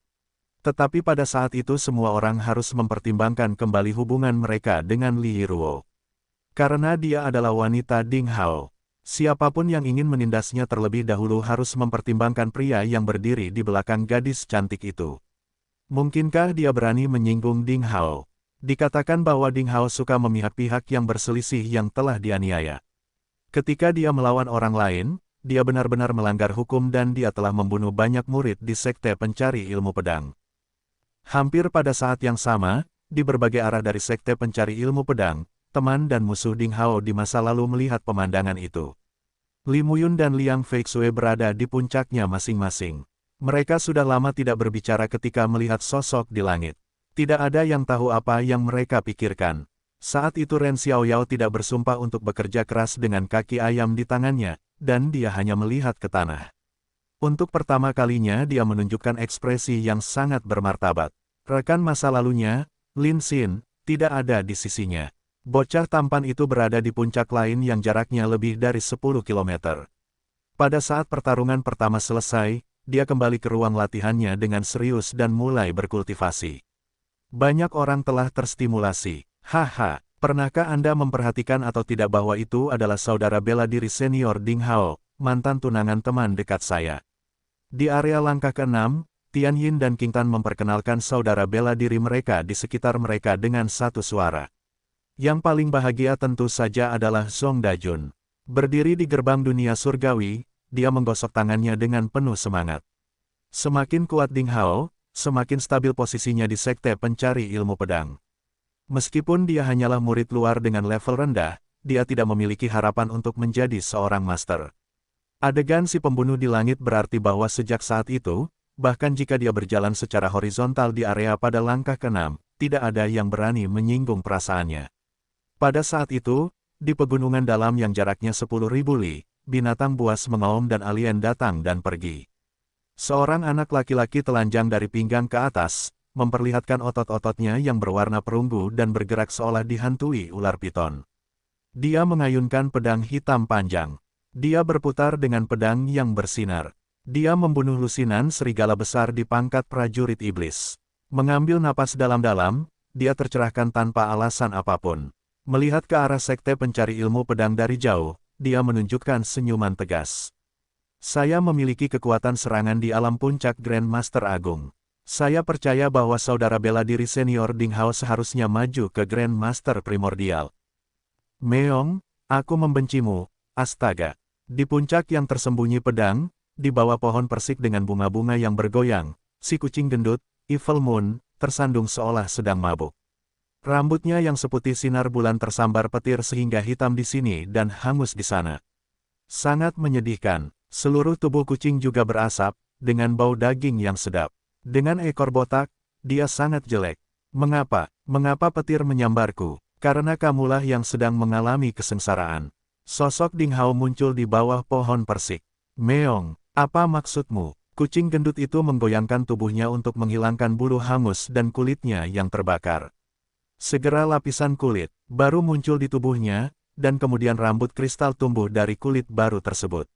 Tetapi pada saat itu semua orang harus mempertimbangkan kembali hubungan mereka dengan Li Yiruo. Karena dia adalah wanita Ding Hao. Siapapun yang ingin menindasnya terlebih dahulu harus mempertimbangkan pria yang berdiri di belakang gadis cantik itu. Mungkinkah dia berani menyinggung Ding Hao? Dikatakan bahwa Ding Hao suka memihak pihak yang berselisih yang telah dianiaya. Ketika dia melawan orang lain, dia benar-benar melanggar hukum dan dia telah membunuh banyak murid di sekte pencari ilmu pedang. Hampir pada saat yang sama, di berbagai arah dari sekte pencari ilmu pedang, teman dan musuh Ding Hao di masa lalu melihat pemandangan itu. Li Muyun dan Liang Feixue berada di puncaknya masing-masing. Mereka sudah lama tidak berbicara ketika melihat sosok di langit. Tidak ada yang tahu apa yang mereka pikirkan. Saat itu Ren Xiaoyao tidak bersumpah untuk bekerja keras dengan kaki ayam di tangannya, dan dia hanya melihat ke tanah. Untuk pertama kalinya dia menunjukkan ekspresi yang sangat bermartabat. Rekan masa lalunya, Lin Xin, tidak ada di sisinya. Bocah tampan itu berada di puncak lain yang jaraknya lebih dari 10 km. Pada saat pertarungan pertama selesai, dia kembali ke ruang latihannya dengan serius dan mulai berkultivasi. Banyak orang telah terstimulasi. Haha, pernahkah Anda memperhatikan atau tidak bahwa itu adalah saudara bela diri senior Ding Hao, mantan tunangan teman dekat saya. Di area langkah ke-6, Tian Yin dan King Tan memperkenalkan saudara bela diri mereka di sekitar mereka dengan satu suara. Yang paling bahagia tentu saja adalah Song Dajun. Berdiri di gerbang dunia surgawi, dia menggosok tangannya dengan penuh semangat. Semakin kuat Ding Hao, semakin stabil posisinya di sekte pencari ilmu pedang. Meskipun dia hanyalah murid luar dengan level rendah, dia tidak memiliki harapan untuk menjadi seorang master. Adegan si pembunuh di langit berarti bahwa sejak saat itu, bahkan jika dia berjalan secara horizontal di area pada langkah ke-6, tidak ada yang berani menyinggung perasaannya. Pada saat itu, di pegunungan dalam yang jaraknya 10.000 li, binatang buas mengaum dan alien datang dan pergi. Seorang anak laki-laki telanjang dari pinggang ke atas, memperlihatkan otot-ototnya yang berwarna perunggu dan bergerak seolah dihantui ular piton. Dia mengayunkan pedang hitam panjang. Dia berputar dengan pedang yang bersinar. Dia membunuh lusinan serigala besar di pangkat prajurit iblis. Mengambil napas dalam-dalam, dia tercerahkan tanpa alasan apapun. Melihat ke arah sekte pencari ilmu pedang dari jauh, dia menunjukkan senyuman tegas. Saya memiliki kekuatan serangan di alam puncak Grand Master Agung. Saya percaya bahwa saudara bela diri senior Ding Hao seharusnya maju ke Grand Master Primordial. Meong, aku membencimu, astaga. Di puncak yang tersembunyi pedang, di bawah pohon persik dengan bunga-bunga yang bergoyang, si kucing gendut, Evil Moon, tersandung seolah sedang mabuk. Rambutnya yang seputih sinar bulan tersambar petir sehingga hitam di sini dan hangus di sana. Sangat menyedihkan, seluruh tubuh kucing juga berasap, dengan bau daging yang sedap. Dengan ekor botak, dia sangat jelek. Mengapa? Mengapa petir menyambarku? Karena kamulah yang sedang mengalami kesengsaraan. Sosok Ding Hao muncul di bawah pohon persik. Meong, apa maksudmu? Kucing gendut itu menggoyangkan tubuhnya untuk menghilangkan bulu hangus dan kulitnya yang terbakar. Segera lapisan kulit baru muncul di tubuhnya, dan kemudian rambut kristal tumbuh dari kulit baru tersebut.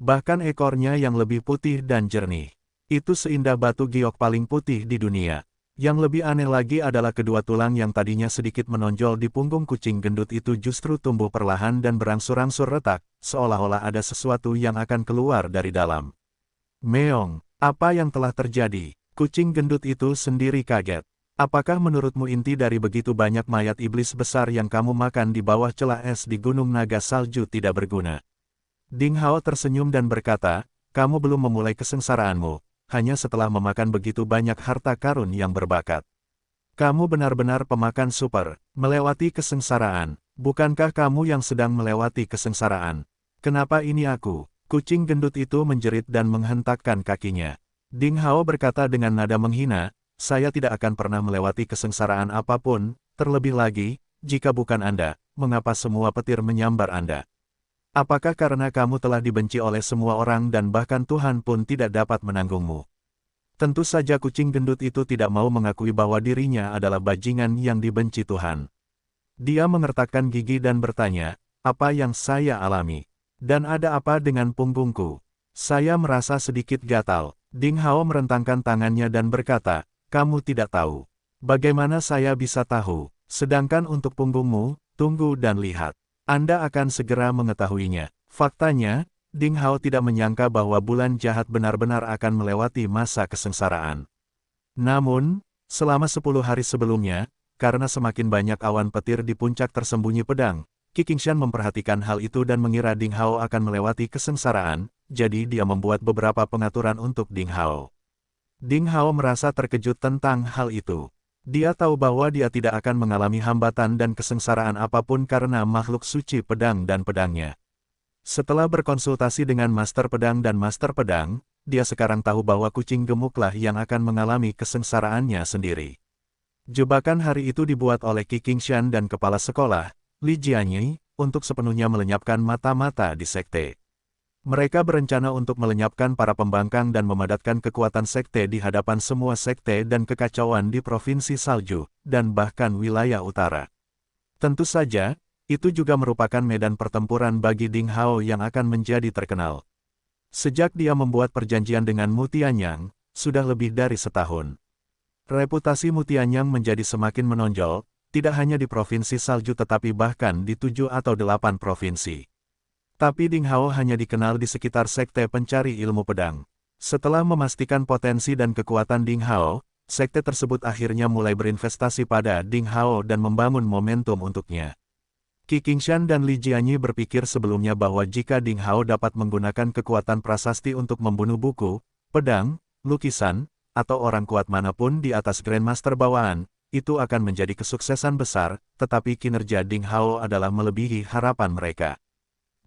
Bahkan ekornya yang lebih putih dan jernih. Itu seindah batu giok paling putih di dunia. Yang lebih aneh lagi adalah kedua tulang yang tadinya sedikit menonjol di punggung kucing gendut itu justru tumbuh perlahan dan berangsur-angsur retak, seolah-olah ada sesuatu yang akan keluar dari dalam. Meong, apa yang telah terjadi? Kucing gendut itu sendiri kaget. Apakah menurutmu inti dari begitu banyak mayat iblis besar yang kamu makan di bawah celah es di Gunung Naga Salju tidak berguna? Ding Hao tersenyum dan berkata, kamu belum memulai kesengsaraanmu, hanya setelah memakan begitu banyak harta karun yang berbakat. Kamu benar-benar pemakan super, melewati kesengsaraan. Bukankah kamu yang sedang melewati kesengsaraan? Kenapa ini aku? Kucing gendut itu menjerit dan menghentakkan kakinya. Ding Hao berkata dengan nada menghina, saya tidak akan pernah melewati kesengsaraan apapun, terlebih lagi, jika bukan Anda, mengapa semua petir menyambar Anda? Apakah karena kamu telah dibenci oleh semua orang dan bahkan Tuhan pun tidak dapat menanggungmu? Tentu saja kucing gendut itu tidak mau mengakui bahwa dirinya adalah bajingan yang dibenci Tuhan. Dia mengertakkan gigi dan bertanya, apa yang saya alami? Dan ada apa dengan punggungku? Saya merasa sedikit gatal. Ding Hao merentangkan tangannya dan berkata, kamu tidak tahu. Bagaimana saya bisa tahu? Sedangkan untuk punggungmu, tunggu dan lihat. Anda akan segera mengetahuinya. Faktanya, Ding Hao tidak menyangka bahwa bulan jahat benar-benar akan melewati masa kesengsaraan. Namun, selama 10 hari sebelumnya, karena semakin banyak awan petir di puncak tersembunyi pedang, Qi Qingshan memperhatikan hal itu dan mengira Ding Hao akan melewati kesengsaraan, jadi dia membuat beberapa pengaturan untuk Ding Hao. Ding Hao merasa terkejut tentang hal itu. Dia tahu bahwa dia tidak akan mengalami hambatan dan kesengsaraan apapun karena makhluk suci pedang dan pedangnya. Setelah berkonsultasi dengan Master Pedang dan Master Pedang, dia sekarang tahu bahwa kucing gemuklah yang akan mengalami kesengsaraannya sendiri. Jebakan hari itu dibuat oleh Qi Qingshan dan kepala sekolah, Li Jianyi, untuk sepenuhnya melenyapkan mata-mata di sekte. Mereka berencana untuk melenyapkan para pembangkang dan memadatkan kekuatan sekte di hadapan semua sekte dan kekacauan di Provinsi Salju, dan bahkan wilayah utara. Tentu saja, itu juga merupakan medan pertempuran bagi Ding Hao yang akan menjadi terkenal. Sejak dia membuat perjanjian dengan Mu Tianyang, sudah lebih dari setahun. Reputasi Mu Tianyang menjadi semakin menonjol, tidak hanya di Provinsi Salju tetapi bahkan di 7 atau 8 provinsi. Tapi Ding Hao hanya dikenal di sekitar sekte pencari ilmu pedang. Setelah memastikan potensi dan kekuatan Ding Hao, sekte tersebut akhirnya mulai berinvestasi pada Ding Hao dan membangun momentum untuknya. Qi Qingshan dan Li Jianyi berpikir sebelumnya bahwa jika Ding Hao dapat menggunakan kekuatan prasasti untuk membunuh buku, pedang, lukisan, atau orang kuat manapun di atas Grandmaster bawaan, itu akan menjadi kesuksesan besar, tetapi kinerja Ding Hao adalah melebihi harapan mereka.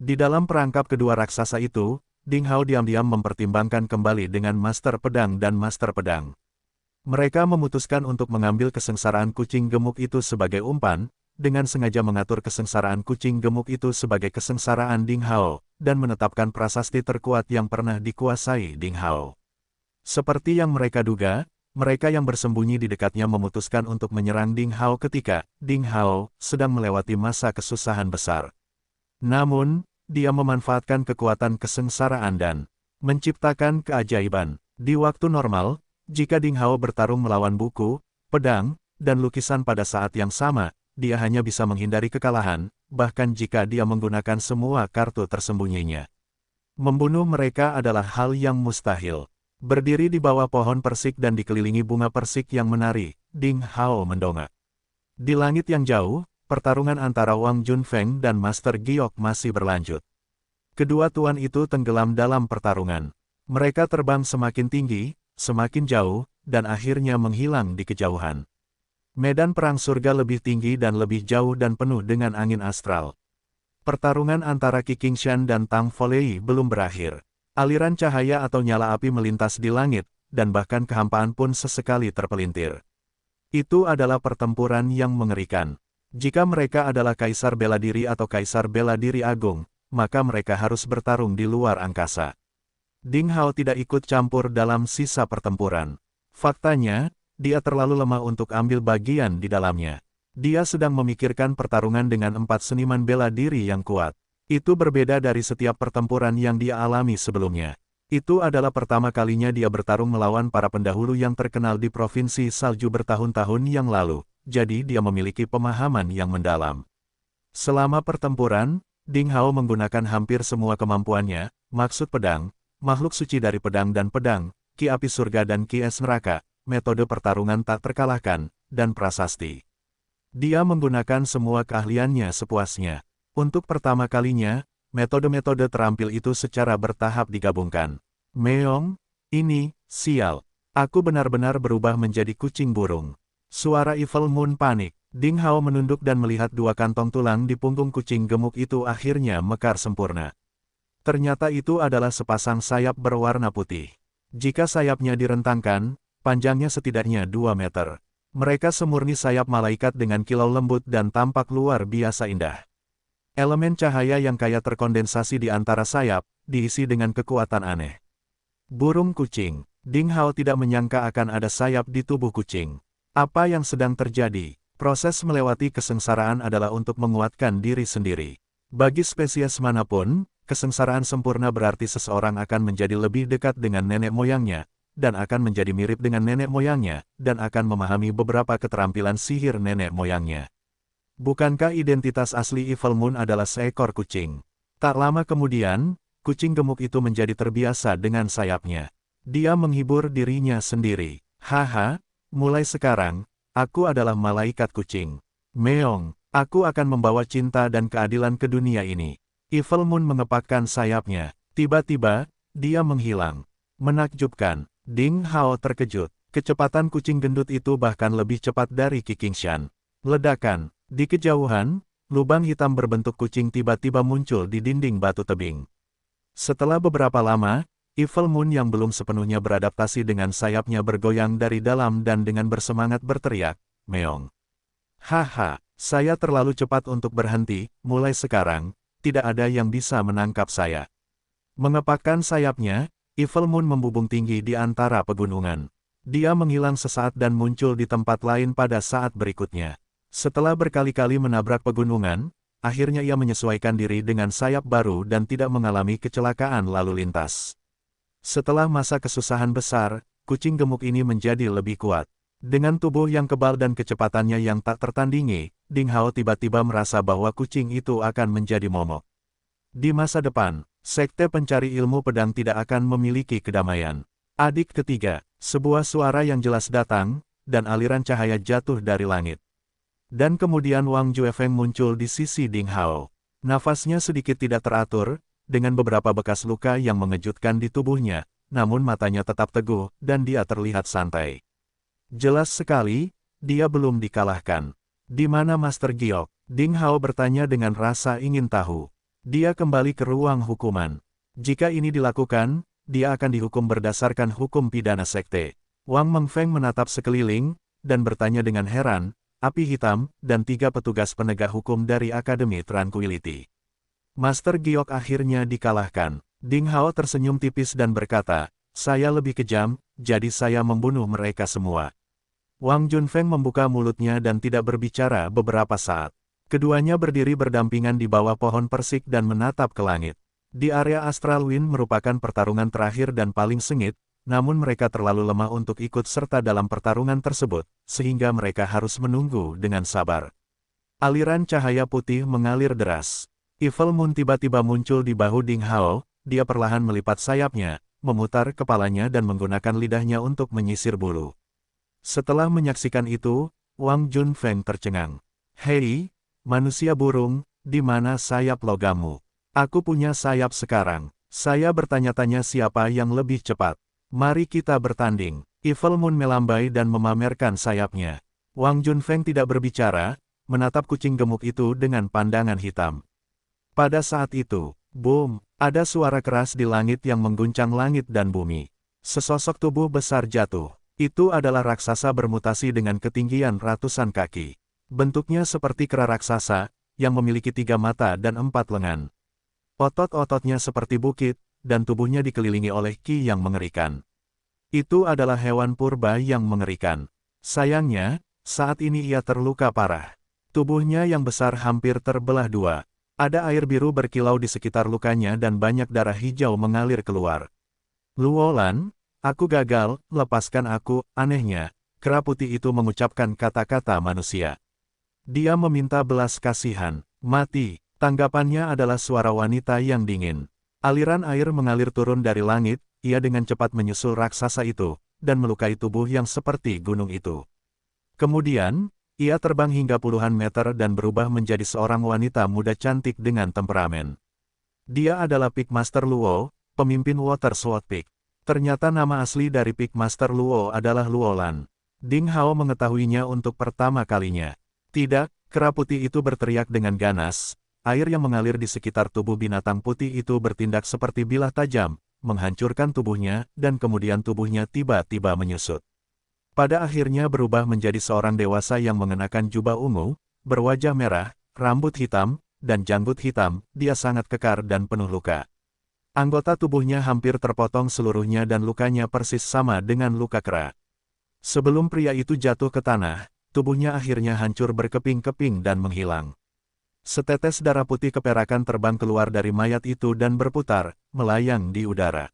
Di dalam perangkap kedua raksasa itu, Ding Hao diam-diam mempertimbangkan kembali dengan Master Pedang dan Master Pedang. Mereka memutuskan untuk mengambil kesengsaraan kucing gemuk itu sebagai umpan, dengan sengaja mengatur kesengsaraan kucing gemuk itu sebagai kesengsaraan Ding Hao, dan menetapkan prasasti terkuat yang pernah dikuasai Ding Hao. Seperti yang mereka duga, mereka yang bersembunyi di dekatnya memutuskan untuk menyerang Ding Hao ketika Ding Hao sedang melewati masa kesusahan besar. Namun, dia memanfaatkan kekuatan kesengsaraan dan menciptakan keajaiban. Di waktu normal, jika Ding Hao bertarung melawan buku, pedang, dan lukisan pada saat yang sama, dia hanya bisa menghindari kekalahan, bahkan jika dia menggunakan semua kartu tersembunyinya. Membunuh mereka adalah hal yang mustahil. Berdiri di bawah pohon persik dan dikelilingi bunga persik yang menari, Ding Hao mendongak. Di langit yang jauh, pertarungan antara Wang Junfeng dan Master Giok masih berlanjut. Kedua tuan itu tenggelam dalam pertarungan. Mereka terbang semakin tinggi, semakin jauh, dan akhirnya menghilang di kejauhan. Medan perang surga lebih tinggi dan lebih jauh dan penuh dengan angin astral. Pertarungan antara Qi Qingshan dan Tang Folei belum berakhir. Aliran cahaya atau nyala api melintas di langit, dan bahkan kehampaan pun sesekali terpelintir. Itu adalah pertempuran yang mengerikan. Jika mereka adalah kaisar bela diri atau kaisar bela diri agung, maka mereka harus bertarung di luar angkasa. Ding Hao tidak ikut campur dalam sisa pertempuran. Faktanya, dia terlalu lemah untuk ambil bagian di dalamnya. Dia sedang memikirkan pertarungan dengan 4 seniman bela diri yang kuat. Itu berbeda dari setiap pertempuran yang dia alami sebelumnya. Itu adalah pertama kalinya dia bertarung melawan para pendahulu yang terkenal di Provinsi Salju bertahun-tahun yang lalu, jadi dia memiliki pemahaman yang mendalam. Selama pertempuran, Ding Hao menggunakan hampir semua kemampuannya, maksud pedang, makhluk suci dari pedang dan pedang, ki api surga dan ki es neraka, metode pertarungan tak terkalahkan, dan prasasti. Dia menggunakan semua keahliannya sepuasnya. Untuk pertama kalinya, metode-metode terampil itu secara bertahap digabungkan. Meong, ini, sial. Aku benar-benar berubah menjadi kucing burung. Suara Evil Moon panik. Ding Hao menunduk dan melihat 2 kantong tulang di punggung kucing gemuk itu akhirnya mekar sempurna. Ternyata itu adalah sepasang sayap berwarna putih. Jika sayapnya direntangkan, panjangnya setidaknya 2 meter. Mereka semurni sayap malaikat dengan kilau lembut dan tampak luar biasa indah. Elemen cahaya yang kaya terkondensasi di antara sayap, diisi dengan kekuatan aneh. Burung kucing. Ding Hao tidak menyangka akan ada sayap di tubuh kucing. Apa yang sedang terjadi? Proses melewati kesengsaraan adalah untuk menguatkan diri sendiri. Bagi spesies manapun, kesengsaraan sempurna berarti seseorang akan menjadi lebih dekat dengan nenek moyangnya, dan akan menjadi mirip dengan nenek moyangnya, dan akan memahami beberapa keterampilan sihir nenek moyangnya. Bukankah identitas asli Evil Moon adalah seekor kucing? Tak lama kemudian, kucing gemuk itu menjadi terbiasa dengan sayapnya. Dia menghibur dirinya sendiri. Haha, mulai sekarang, aku adalah malaikat kucing. Meong, aku akan membawa cinta dan keadilan ke dunia ini. Evil Moon mengepakkan sayapnya. Tiba-tiba, dia menghilang. Menakjubkan, Ding Hao terkejut. Kecepatan kucing gendut itu bahkan lebih cepat dari Qi Qingshan. Ledakan. Di kejauhan, lubang hitam berbentuk kucing tiba-tiba muncul di dinding batu tebing. Setelah beberapa lama, Evil Moon yang belum sepenuhnya beradaptasi dengan sayapnya bergoyang dari dalam dan dengan bersemangat berteriak, "Meong! Haha, saya terlalu cepat untuk berhenti, mulai sekarang, tidak ada yang bisa menangkap saya." Mengepakkan sayapnya, Evil Moon membubung tinggi di antara pegunungan. Dia menghilang sesaat dan muncul di tempat lain pada saat berikutnya. Setelah berkali-kali menabrak pegunungan, akhirnya ia menyesuaikan diri dengan sayap baru dan tidak mengalami kecelakaan lalu lintas. Setelah masa kesusahan besar, kucing gemuk ini menjadi lebih kuat. Dengan tubuh yang kebal dan kecepatannya yang tak tertandingi, Ding Hao tiba-tiba merasa bahwa kucing itu akan menjadi momok. Di masa depan, Sekte Pencari Ilmu Pedang tidak akan memiliki kedamaian. Adik ketiga, sebuah suara yang jelas datang, dan aliran cahaya jatuh dari langit. Dan kemudian Wang Juefeng muncul di sisi Ding Hao. Nafasnya sedikit tidak teratur, dengan beberapa bekas luka yang mengejutkan di tubuhnya, namun matanya tetap teguh, dan dia terlihat santai. Jelas sekali, dia belum dikalahkan. Di mana Master Giok? Ding Hao bertanya dengan rasa ingin tahu. Dia kembali ke ruang hukuman. Jika ini dilakukan, dia akan dihukum berdasarkan hukum pidana sekte. Wang Mengfeng menatap sekeliling, dan bertanya dengan heran, Api Hitam, dan 3 petugas penegak hukum dari Akademi Tranquility. Master Giok akhirnya dikalahkan. Ding Hao tersenyum tipis dan berkata, "Saya lebih kejam, jadi saya membunuh mereka semua." Wang Junfeng membuka mulutnya dan tidak berbicara beberapa saat. Keduanya berdiri berdampingan di bawah pohon persik dan menatap ke langit. Di area Astral Wind merupakan pertarungan terakhir dan paling sengit, namun mereka terlalu lemah untuk ikut serta dalam pertarungan tersebut, sehingga mereka harus menunggu dengan sabar. Aliran cahaya putih mengalir deras. Evil Moon tiba-tiba muncul di bahu Ding Hao, dia perlahan melipat sayapnya, memutar kepalanya dan menggunakan lidahnya untuk menyisir bulu. Setelah menyaksikan itu, Wang Junfeng tercengang. "Hei, manusia burung, di mana sayap logammu? Aku punya sayap sekarang. Saya bertanya-tanya siapa yang lebih cepat. Mari kita bertanding." Evil Moon melambai dan memamerkan sayapnya. Wang Junfeng tidak berbicara, menatap kucing gemuk itu dengan pandangan hitam. Pada saat itu, boom, ada suara keras di langit yang mengguncang langit dan bumi. Sesosok tubuh besar jatuh. Itu adalah raksasa bermutasi dengan ketinggian ratusan kaki. Bentuknya seperti kera raksasa, yang memiliki 3 mata dan 4 lengan. Otot-ototnya seperti bukit, dan tubuhnya dikelilingi oleh ki yang mengerikan. Itu adalah hewan purba yang mengerikan. Sayangnya, saat ini ia terluka parah. Tubuhnya yang besar hampir terbelah 2. Ada air biru berkilau di sekitar lukanya dan banyak darah hijau mengalir keluar. Luolan, aku gagal, lepaskan aku. Anehnya, kera putih itu mengucapkan kata-kata manusia. Dia meminta belas kasihan. Mati. Tanggapannya adalah suara wanita yang dingin. Aliran air mengalir turun dari langit, ia dengan cepat menyusul raksasa itu, dan melukai tubuh yang seperti gunung itu. Kemudian, ia terbang hingga puluhan meter dan berubah menjadi seorang wanita muda cantik dengan temperamen. Dia adalah Peak Master Luo, pemimpin Water Sword Peak. Ternyata nama asli dari Peak Master Luo adalah Luolan. Ding Hao mengetahuinya untuk pertama kalinya. Tidak, kera putih itu berteriak dengan ganas. Air yang mengalir di sekitar tubuh binatang putih itu bertindak seperti bilah tajam, menghancurkan tubuhnya, dan kemudian tubuhnya tiba-tiba menyusut. Pada akhirnya berubah menjadi seorang dewasa yang mengenakan jubah ungu, berwajah merah, rambut hitam, dan janggut hitam. Dia sangat kekar dan penuh luka. Anggota tubuhnya hampir terpotong seluruhnya dan lukanya persis sama dengan luka kera. Sebelum pria itu jatuh ke tanah, tubuhnya akhirnya hancur berkeping-keping dan menghilang. Setetes darah putih keperakan terbang keluar dari mayat itu dan berputar, melayang di udara.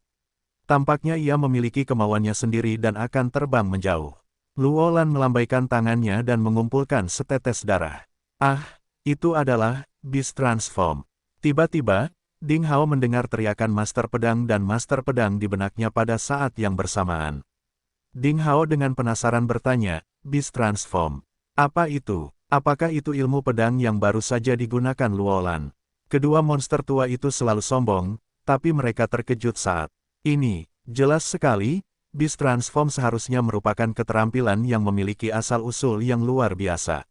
Tampaknya ia memiliki kemauannya sendiri dan akan terbang menjauh. Luolan melambaikan tangannya dan mengumpulkan setetes darah. Ah, itu adalah Beast Transform. Tiba-tiba, Ding Hao mendengar teriakan Master Pedang dan Master Pedang di benaknya pada saat yang bersamaan. Ding Hao dengan penasaran bertanya, Beast Transform. Apa itu? Apakah itu ilmu pedang yang baru saja digunakan Luolan? Kedua monster tua itu selalu sombong, tapi mereka terkejut saat ini. Jelas sekali, Beast Transform seharusnya merupakan keterampilan yang memiliki asal-usul yang luar biasa.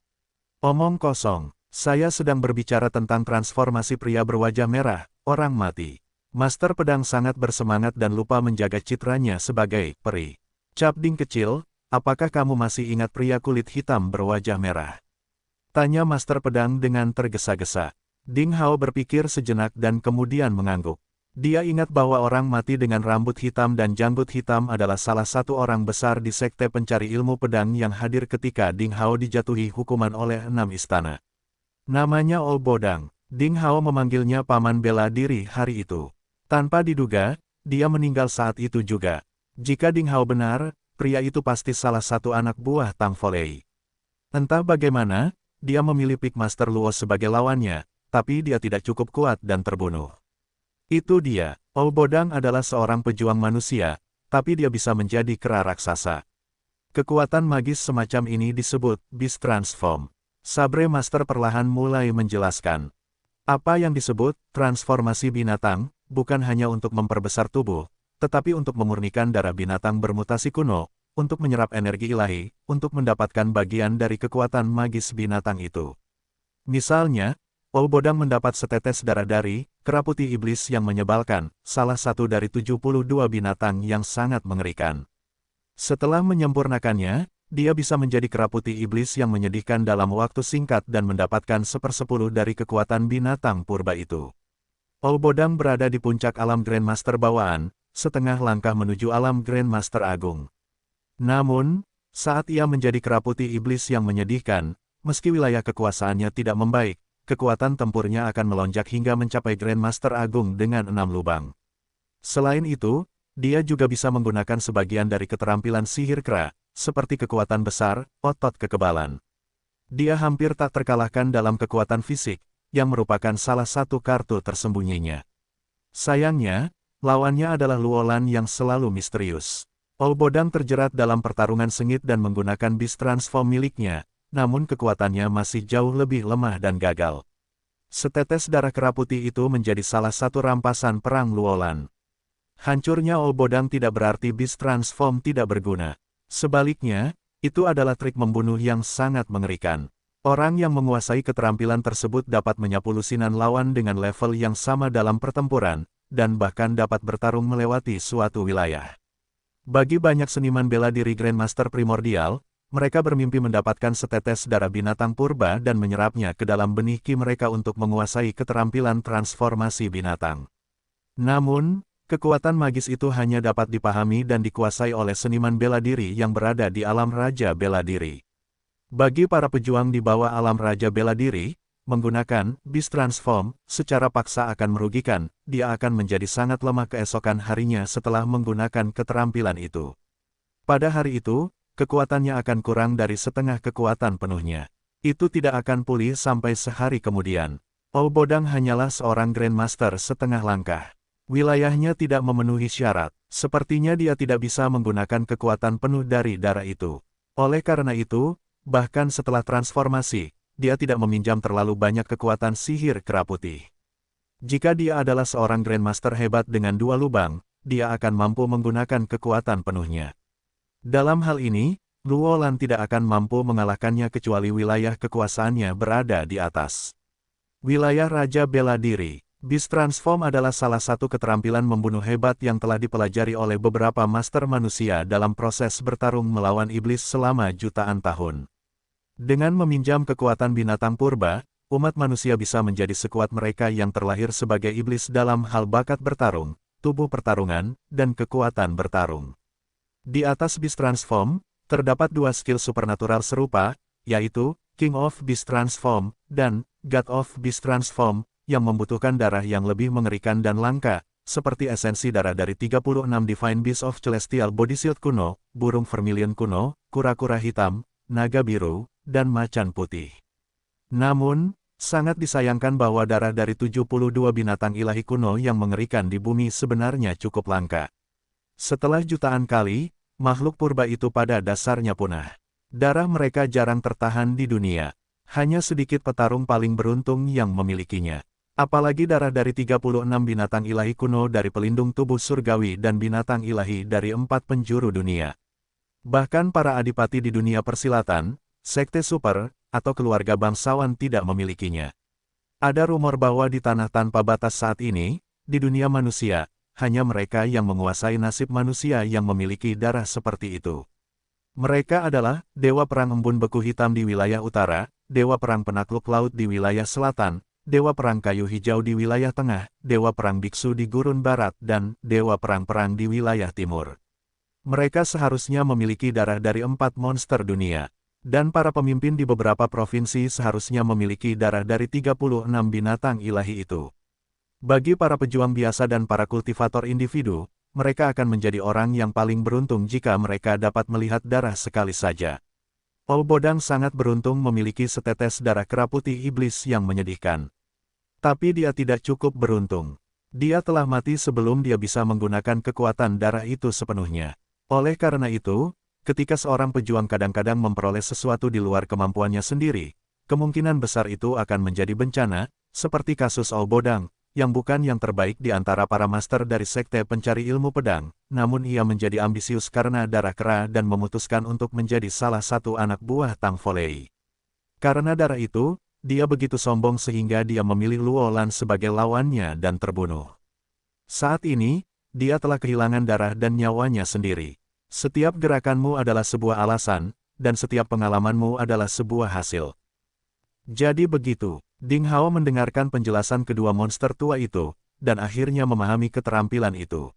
Omong kosong, saya sedang berbicara tentang transformasi pria berwajah merah, orang mati. Master Pedang sangat bersemangat dan lupa menjaga citranya sebagai peri. Cap Ding kecil, apakah kamu masih ingat pria kulit hitam berwajah merah? Tanya Master Pedang dengan tergesa-gesa. Ding Hao berpikir sejenak dan kemudian mengangguk. Dia ingat bahwa orang mati dengan rambut hitam dan janggut hitam adalah salah satu orang besar di sekte pencari ilmu pedang yang hadir ketika Ding Hao dijatuhi hukuman oleh 6 istana. Namanya Ol Bodang. Ding Hao memanggilnya paman bela diri hari itu. Tanpa diduga, dia meninggal saat itu juga. Jika Ding Hao benar, pria itu pasti salah satu anak buah Tang Folei. Entah bagaimana, dia memilih Peak Master Luo sebagai lawannya, tapi dia tidak cukup kuat dan terbunuh. Itu dia, Ol Bodang adalah seorang pejuang manusia, tapi dia bisa menjadi kera raksasa. Kekuatan magis semacam ini disebut Beast Transform. Sabre Master perlahan mulai menjelaskan. Apa yang disebut transformasi binatang, bukan hanya untuk memperbesar tubuh, tetapi untuk memurnikan darah binatang bermutasi kuno, untuk menyerap energi ilahi, untuk mendapatkan bagian dari kekuatan magis binatang itu. Misalnya, Ol Bodang mendapat setetes darah dari kera putih iblis yang menyebalkan, salah satu dari 72 binatang yang sangat mengerikan. Setelah menyempurnakannya, dia bisa menjadi kera putih iblis yang menyedihkan dalam waktu singkat dan mendapatkan 1/10 dari kekuatan binatang purba itu. Ol Bodang berada di puncak alam Grandmaster bawaan, setengah langkah menuju alam Grandmaster Agung. Namun, saat ia menjadi kera putih iblis yang menyedihkan, meski wilayah kekuasaannya tidak membaik, kekuatan tempurnya akan melonjak hingga mencapai Grandmaster Agung dengan 6 lubang. Selain itu, dia juga bisa menggunakan sebagian dari keterampilan sihir kera, seperti kekuatan besar, otot kekebalan. Dia hampir tak terkalahkan dalam kekuatan fisik, yang merupakan salah satu kartu tersembunyinya. Sayangnya, lawannya adalah Luolan yang selalu misterius. Ol Bodang terjerat dalam pertarungan sengit dan menggunakan Beast Transform miliknya, namun kekuatannya masih jauh lebih lemah dan gagal. Setetes darah kera putih itu menjadi salah satu rampasan perang Luolan. Hancurnya Ol Bodang tidak berarti Beast Transform tidak berguna. Sebaliknya, itu adalah trik membunuh yang sangat mengerikan. Orang yang menguasai keterampilan tersebut dapat menyapu lusinan lawan dengan level yang sama dalam pertempuran, dan bahkan dapat bertarung melewati suatu wilayah. Bagi banyak seniman bela diri Grandmaster primordial, mereka bermimpi mendapatkan setetes darah binatang purba dan menyerapnya ke dalam benih ki mereka untuk menguasai keterampilan transformasi binatang. Namun, kekuatan magis itu hanya dapat dipahami dan dikuasai oleh seniman bela diri yang berada di alam raja bela diri. Bagi para pejuang di bawah alam raja bela diri, menggunakan Beast Transform secara paksa akan merugikan, dia akan menjadi sangat lemah keesokan harinya setelah menggunakan keterampilan itu. Pada hari itu, kekuatannya akan kurang dari setengah kekuatan penuhnya. Itu tidak akan pulih sampai sehari kemudian. Olbodang hanyalah seorang Grandmaster setengah langkah. Wilayahnya tidak memenuhi syarat, sepertinya dia tidak bisa menggunakan kekuatan penuh dari darah itu. Oleh karena itu, bahkan setelah transformasi, dia tidak meminjam terlalu banyak kekuatan sihir kera putih. Jika dia adalah seorang Grandmaster hebat dengan 2 lubang, dia akan mampu menggunakan kekuatan penuhnya. Dalam hal ini, Luolan tidak akan mampu mengalahkannya kecuali wilayah kekuasaannya berada di atas. Wilayah Raja Bela Diri. Beast Transform adalah salah satu keterampilan membunuh hebat yang telah dipelajari oleh beberapa master manusia dalam proses bertarung melawan iblis selama jutaan tahun. Dengan meminjam kekuatan binatang purba, umat manusia bisa menjadi sekuat mereka yang terlahir sebagai iblis dalam hal bakat bertarung, tubuh pertarungan, dan kekuatan bertarung. Di atas Beast Transform, terdapat 2 skill supernatural serupa, yaitu King of Beast Transform dan God of Beast Transform, yang membutuhkan darah yang lebih mengerikan dan langka, seperti esensi darah dari 36 Divine Beast of Celestial Body Shield kuno, burung vermilion kuno, kura-kura hitam, naga biru, dan macan putih. Namun, sangat disayangkan bahwa darah dari 72 binatang ilahi kuno yang mengerikan di bumi sebenarnya cukup langka. Setelah jutaan kali, makhluk purba itu pada dasarnya punah. Darah mereka jarang tertahan di dunia. Hanya sedikit petarung paling beruntung yang memilikinya. Apalagi darah dari 36 binatang ilahi kuno dari pelindung tubuh surgawi dan binatang ilahi dari 4 penjuru dunia. Bahkan para adipati di dunia persilatan, sekte super, atau keluarga bangsawan tidak memilikinya. Ada rumor bahwa di tanah tanpa batas saat ini, di dunia manusia, hanya mereka yang menguasai nasib manusia yang memiliki darah seperti itu. Mereka adalah Dewa Perang Embun Beku Hitam di wilayah utara, Dewa Perang Penakluk Laut di wilayah selatan, Dewa Perang Kayu Hijau di wilayah tengah, Dewa Perang Biksu di gurun barat, dan Dewa Perang-Perang di wilayah timur. Mereka seharusnya memiliki darah dari 4 monster dunia. Dan para pemimpin di beberapa provinsi seharusnya memiliki darah dari 36 binatang ilahi itu. Bagi para pejuang biasa dan para kultivator individu, mereka akan menjadi orang yang paling beruntung jika mereka dapat melihat darah sekali saja. Olbodang sangat beruntung memiliki setetes darah kera putih iblis yang menyedihkan. Tapi dia tidak cukup beruntung. Dia telah mati sebelum dia bisa menggunakan kekuatan darah itu sepenuhnya. Oleh karena itu, ketika seorang pejuang kadang-kadang memperoleh sesuatu di luar kemampuannya sendiri, kemungkinan besar itu akan menjadi bencana, seperti kasus Olbodang, yang bukan yang terbaik di antara para master dari sekte pencari ilmu pedang, namun ia menjadi ambisius karena darah kera dan memutuskan untuk menjadi salah satu anak buah Tang Folei. Karena darah itu, dia begitu sombong sehingga dia memilih Luolan sebagai lawannya dan terbunuh. Saat ini, dia telah kehilangan darah dan nyawanya sendiri. Setiap gerakanmu adalah sebuah alasan, dan setiap pengalamanmu adalah sebuah hasil. Jadi begitu, Ding Hao mendengarkan penjelasan kedua monster tua itu, dan akhirnya memahami keterampilan itu.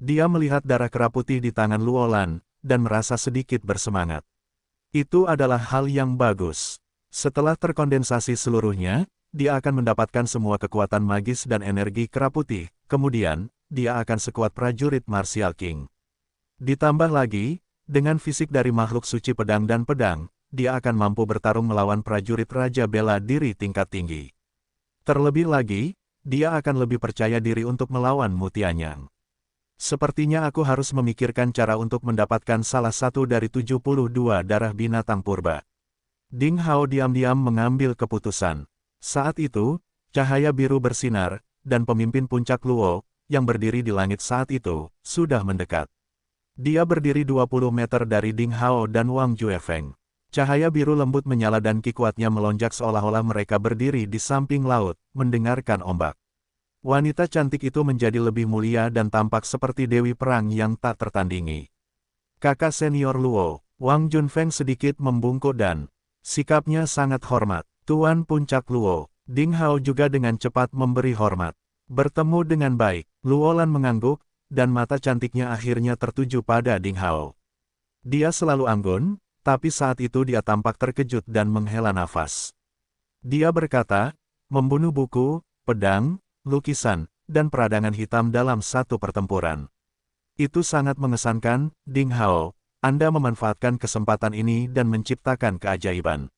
Dia melihat darah kera putih di tangan Luolan, dan merasa sedikit bersemangat. Itu adalah hal yang bagus. Setelah terkondensasi seluruhnya, dia akan mendapatkan semua kekuatan magis dan energi kera putih, kemudian, dia akan sekuat prajurit Martial King. Ditambah lagi, dengan fisik dari makhluk suci pedang dan pedang, dia akan mampu bertarung melawan prajurit Raja Bela Diri tingkat tinggi. Terlebih lagi, dia akan lebih percaya diri untuk melawan Mutianyang. Sepertinya aku harus memikirkan cara untuk mendapatkan salah satu dari 72 darah binatang purba. Ding Hao diam-diam mengambil keputusan. Saat itu, cahaya biru bersinar, dan pemimpin puncak Luo, yang berdiri di langit saat itu, sudah mendekat. Dia berdiri 20 meter dari Ding Hao dan Wang Juefeng. Cahaya biru lembut menyala dan ki kuatnya melonjak seolah-olah mereka berdiri di samping laut, mendengarkan ombak. Wanita cantik itu menjadi lebih mulia dan tampak seperti dewi perang yang tak tertandingi. Kakak senior Luo, Wang Junfeng sedikit membungkuk dan sikapnya sangat hormat. Tuan Puncak Luo, Ding Hao juga dengan cepat memberi hormat. Bertemu dengan baik, Luolan mengangguk, dan mata cantiknya akhirnya tertuju pada Ding Hao. Dia selalu anggun, tapi saat itu dia tampak terkejut dan menghela nafas. Dia berkata, membunuh buku, pedang, lukisan, dan peradangan hitam dalam satu pertempuran. Itu sangat mengesankan, Ding Hao. Anda memanfaatkan kesempatan ini dan menciptakan keajaiban.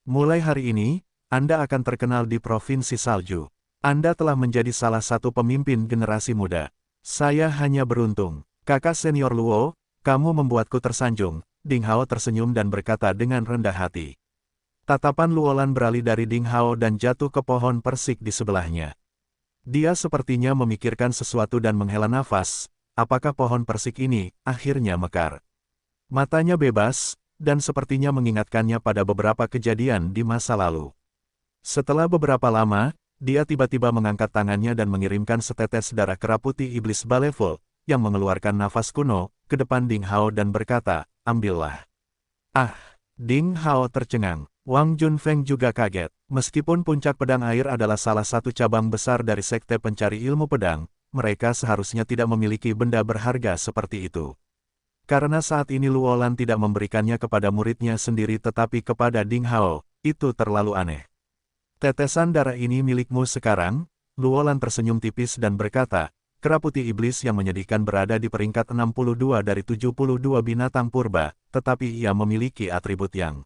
Mulai hari ini, Anda akan terkenal di Provinsi Salju. Anda telah menjadi salah satu pemimpin generasi muda. Saya hanya beruntung. Kakak senior Luo, kamu membuatku tersanjung. Ding Hao tersenyum dan berkata dengan rendah hati. Tatapan Luolan beralih dari Ding Hao dan jatuh ke pohon persik di sebelahnya. Dia sepertinya memikirkan sesuatu dan menghela nafas. Apakah pohon persik ini akhirnya mekar? Matanya bebas, dan sepertinya mengingatkannya pada beberapa kejadian di masa lalu. Setelah beberapa lama, dia tiba-tiba mengangkat tangannya dan mengirimkan setetes darah kera putih iblis Baleful, yang mengeluarkan nafas kuno, ke depan Ding Hao dan berkata, ambillah. Ah! Ding Hao tercengang. Wang Junfeng juga kaget. Meskipun puncak pedang air adalah salah satu cabang besar dari sekte pencari ilmu pedang, mereka seharusnya tidak memiliki benda berharga seperti itu. Karena saat ini Luolan tidak memberikannya kepada muridnya sendiri tetapi kepada Ding Hao, itu terlalu aneh. Tetesan darah ini milikmu sekarang? Luolan tersenyum tipis dan berkata, kera putih iblis yang menyedihkan berada di peringkat 62 dari 72 binatang purba, tetapi ia memiliki atribut yang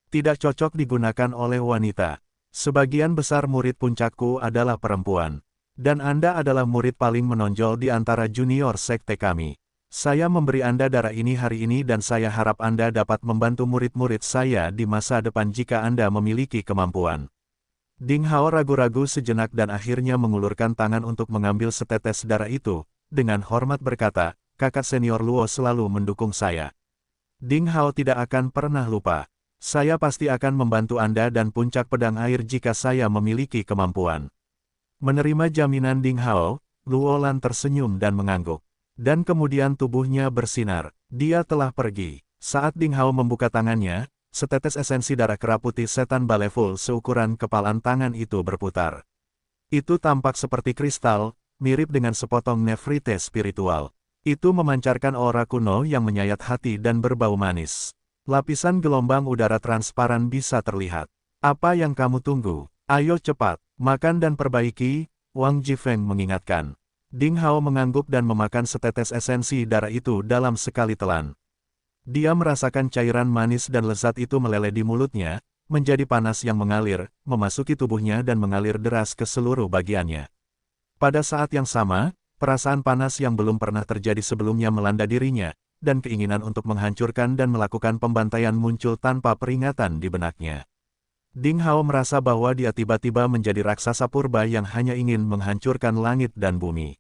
tidak cocok digunakan oleh wanita. Sebagian besar murid puncakku adalah perempuan. Dan Anda adalah murid paling menonjol di antara junior sekte kami. Saya memberi Anda darah ini hari ini dan saya harap Anda dapat membantu murid-murid saya di masa depan jika Anda memiliki kemampuan. Ding Hao ragu-ragu sejenak dan akhirnya mengulurkan tangan untuk mengambil setetes darah itu, dengan hormat berkata, kakak senior Luo selalu mendukung saya. Ding Hao tidak akan pernah lupa. Saya pasti akan membantu Anda dan puncak pedang air jika saya memiliki kemampuan. Menerima jaminan Ding Hao, Luolan tersenyum dan mengangguk. Dan kemudian tubuhnya bersinar. Dia telah pergi. Saat Ding Hao membuka tangannya, setetes esensi darah kera putih setan Baleful seukuran kepalan tangan itu berputar. Itu tampak seperti kristal, mirip dengan sepotong nefrite spiritual. Itu memancarkan aura kuno yang menyayat hati dan berbau manis. Lapisan gelombang udara transparan bisa terlihat. Apa yang kamu tunggu? Ayo cepat, makan dan perbaiki, Wang Jifeng mengingatkan. Ding Hao mengangguk dan memakan setetes esensi darah itu dalam sekali telan. Dia merasakan cairan manis dan lezat itu meleleh di mulutnya, menjadi panas yang mengalir, memasuki tubuhnya dan mengalir deras ke seluruh bagiannya. Pada saat yang sama, perasaan panas yang belum pernah terjadi sebelumnya melanda dirinya, dan keinginan untuk menghancurkan dan melakukan pembantaian muncul tanpa peringatan di benaknya. Ding Hao merasa bahwa dia tiba-tiba menjadi raksasa purba yang hanya ingin menghancurkan langit dan bumi.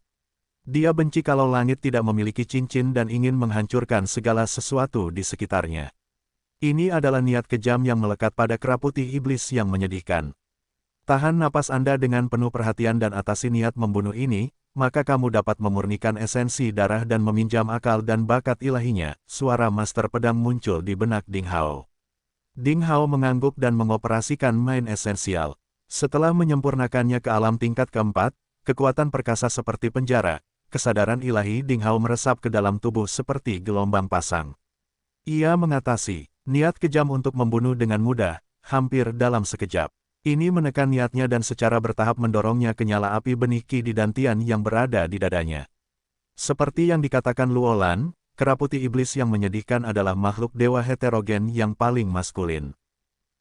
Dia benci kalau langit tidak memiliki cincin dan ingin menghancurkan segala sesuatu di sekitarnya. Ini adalah niat kejam yang melekat pada kera putih iblis yang menyedihkan. Tahan napas Anda dengan penuh perhatian dan atasi niat membunuh ini, maka kamu dapat memurnikan esensi darah dan meminjam akal dan bakat ilahinya. Suara Master Pedang muncul di benak Ding Hao. Ding Hao mengangguk dan mengoperasikan main esensial. Setelah menyempurnakannya ke alam tingkat keempat, kekuatan perkasa seperti penjara, kesadaran ilahi Ding Hao meresap ke dalam tubuh seperti gelombang pasang. Ia mengatasi niat kejam untuk membunuh dengan mudah, hampir dalam sekejap. Ini menekan niatnya dan secara bertahap mendorongnya ke nyala api benih Qi di dantian yang berada di dadanya. Seperti yang dikatakan Luolan, kera putih iblis yang menyedihkan adalah makhluk dewa heterogen yang paling maskulin.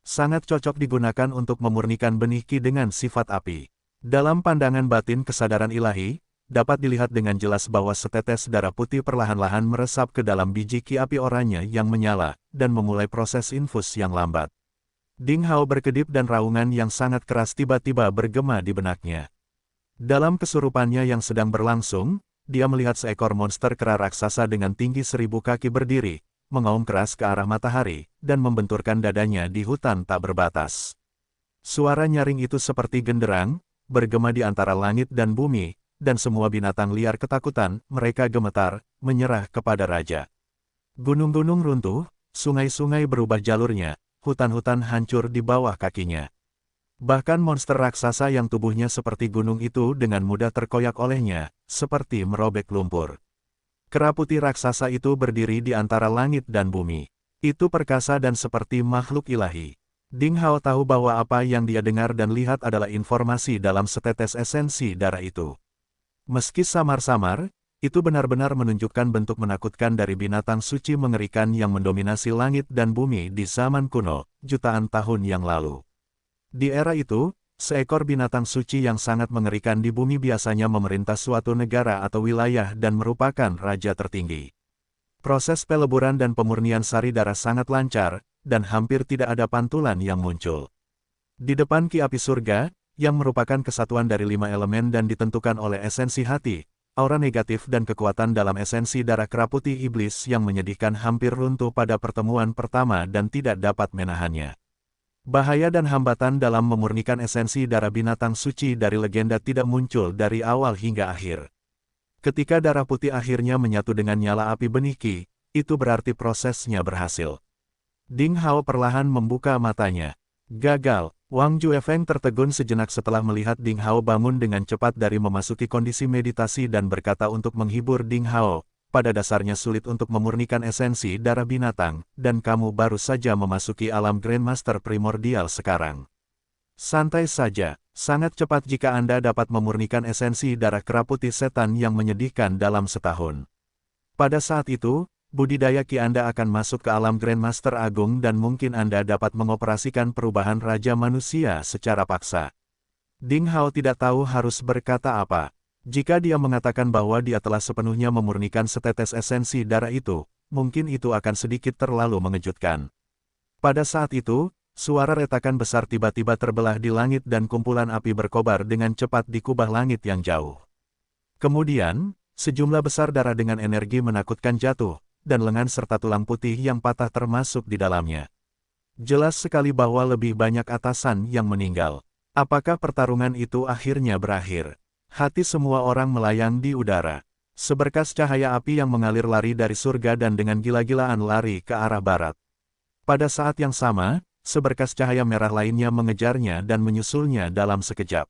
Sangat cocok digunakan untuk memurnikan benih Qi dengan sifat api. Dalam pandangan batin kesadaran ilahi, dapat dilihat dengan jelas bahwa setetes darah putih perlahan-lahan meresap ke dalam biji Qi api oranye yang menyala, dan memulai proses infus yang lambat. Ding Hao berkedip dan raungan yang sangat keras tiba-tiba bergema di benaknya. Dalam kesurupannya yang sedang berlangsung, dia melihat seekor monster kera raksasa dengan tinggi 1000 kaki berdiri, mengaum keras ke arah matahari, dan membenturkan dadanya di hutan tak berbatas. Suara nyaring itu seperti genderang, bergema di antara langit dan bumi, dan semua binatang liar ketakutan, mereka gemetar, menyerah kepada raja. Gunung-gunung runtuh, sungai-sungai berubah jalurnya, hutan-hutan hancur di bawah kakinya. Bahkan monster raksasa yang tubuhnya seperti gunung itu dengan mudah terkoyak olehnya, seperti merobek lumpur. Kera putih raksasa itu berdiri di antara langit dan bumi. Itu perkasa dan seperti makhluk ilahi. Ding Hao tahu bahwa apa yang dia dengar dan lihat adalah informasi dalam setetes esensi darah itu. Meski samar-samar, itu benar-benar menunjukkan bentuk menakutkan dari binatang suci mengerikan yang mendominasi langit dan bumi di zaman kuno, jutaan tahun yang lalu. Di era itu, seekor binatang suci yang sangat mengerikan di bumi biasanya memerintah suatu negara atau wilayah dan merupakan raja tertinggi. Proses peleburan dan pemurnian sari darah sangat lancar, dan hampir tidak ada pantulan yang muncul. Di depan Ki Api Surga, yang merupakan kesatuan dari 5 elemen dan ditentukan oleh esensi hati, aura negatif dan kekuatan dalam esensi darah kera putih iblis yang menyedihkan hampir runtuh pada pertemuan pertama dan tidak dapat menahannya. Bahaya dan hambatan dalam memurnikan esensi darah binatang suci dari legenda tidak muncul dari awal hingga akhir. Ketika darah putih akhirnya menyatu dengan nyala api benih Qi, itu berarti prosesnya berhasil. Ding Hao perlahan membuka matanya. Gagal. Wang Juefeng tertegun sejenak setelah melihat Ding Hao bangun dengan cepat dari memasuki kondisi meditasi dan berkata untuk menghibur Ding Hao, pada dasarnya sulit untuk memurnikan esensi darah binatang, dan kamu baru saja memasuki alam Grandmaster Primordial sekarang. Santai saja, sangat cepat jika Anda dapat memurnikan esensi darah kera putih setan yang menyedihkan dalam setahun. Pada saat itu, budidaya Ki Anda akan masuk ke alam Grandmaster Agung dan mungkin Anda dapat mengoperasikan perubahan Raja Manusia secara paksa. Ding Hao tidak tahu harus berkata apa. Jika dia mengatakan bahwa dia telah sepenuhnya memurnikan setetes esensi darah itu, mungkin itu akan sedikit terlalu mengejutkan. Pada saat itu, suara retakan besar tiba-tiba terbelah di langit dan kumpulan api berkobar dengan cepat di kubah langit yang jauh. Kemudian, sejumlah besar darah dengan energi menakutkan jatuh, dan lengan serta tulang putih yang patah termasuk di dalamnya. Jelas sekali bahwa lebih banyak atasan yang meninggal. Apakah pertarungan itu akhirnya berakhir? Hati semua orang melayang di udara. Seberkas cahaya api yang mengalir lari dari surga dan dengan gila-gilaan lari ke arah barat. Pada saat yang sama, seberkas cahaya merah lainnya mengejarnya dan menyusulnya dalam sekejap.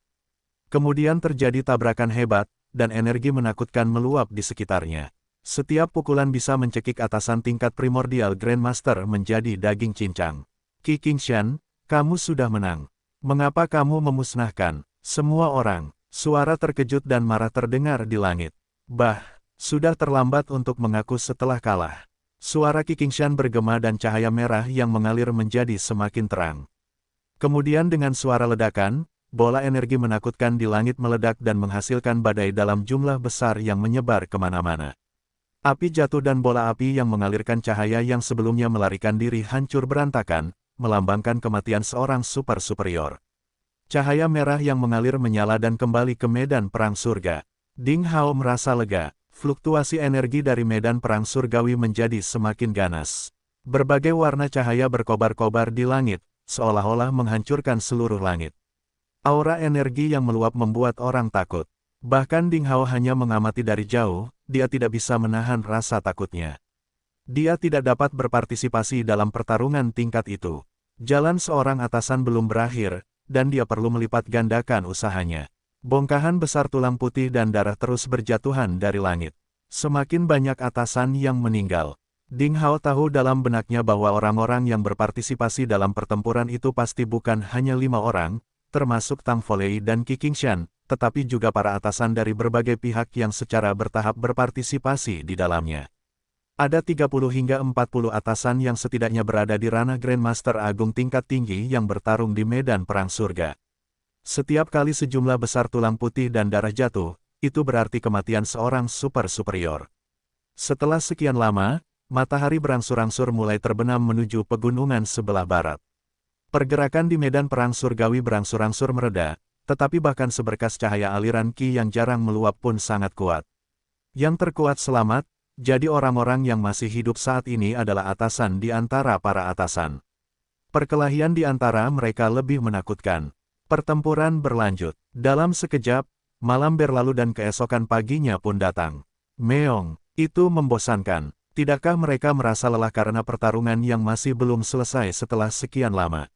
Kemudian terjadi tabrakan hebat, dan energi menakutkan meluap di sekitarnya. Setiap pukulan bisa mencekik atasan tingkat primordial Grandmaster menjadi daging cincang. Qi Qingshan, kamu sudah menang. Mengapa kamu memusnahkan semua orang? Suara terkejut dan marah terdengar di langit. Bah, sudah terlambat untuk mengaku setelah kalah. Suara Qi Qingshan bergema dan cahaya merah yang mengalir menjadi semakin terang. Kemudian dengan suara ledakan, bola energi menakutkan di langit meledak dan menghasilkan badai dalam jumlah besar yang menyebar kemana-mana. Api jatuh dan bola api yang mengalirkan cahaya yang sebelumnya melarikan diri hancur berantakan, melambangkan kematian seorang super superior. Cahaya merah yang mengalir menyala dan kembali ke medan perang surga. Ding Hao merasa lega, fluktuasi energi dari medan perang surgawi menjadi semakin ganas. Berbagai warna cahaya berkobar-kobar di langit, seolah-olah menghancurkan seluruh langit. Aura energi yang meluap membuat orang takut. Bahkan Ding Hao hanya mengamati dari jauh, dia tidak bisa menahan rasa takutnya. Dia tidak dapat berpartisipasi dalam pertarungan tingkat itu. Jalan seorang atasan belum berakhir, dan dia perlu melipat gandakan usahanya. Bongkahan besar tulang putih dan darah terus berjatuhan dari langit. Semakin banyak atasan yang meninggal. Ding Hao tahu dalam benaknya bahwa orang-orang yang berpartisipasi dalam pertempuran itu pasti bukan hanya 5 orang, termasuk Tang Folei dan Qi Qingshan, tetapi juga para atasan dari berbagai pihak yang secara bertahap berpartisipasi di dalamnya. Ada 30 hingga 40 atasan yang setidaknya berada di ranah Grandmaster Agung tingkat tinggi yang bertarung di medan perang surga. Setiap kali sejumlah besar tulang putih dan darah jatuh, itu berarti kematian seorang super superior. Setelah sekian lama, matahari berangsur-angsur mulai terbenam menuju pegunungan sebelah barat. Pergerakan di medan perang surgawi berangsur-angsur mereda, tetapi bahkan seberkas cahaya aliran Qi yang jarang meluap pun sangat kuat. Yang terkuat selamat, jadi orang-orang yang masih hidup saat ini adalah atasan di antara para atasan. Perkelahian di antara mereka lebih menakutkan. Pertempuran berlanjut. Dalam sekejap, malam berlalu dan keesokan paginya pun datang. Meong, itu membosankan. Tidakkah mereka merasa lelah karena pertarungan yang masih belum selesai setelah sekian lama?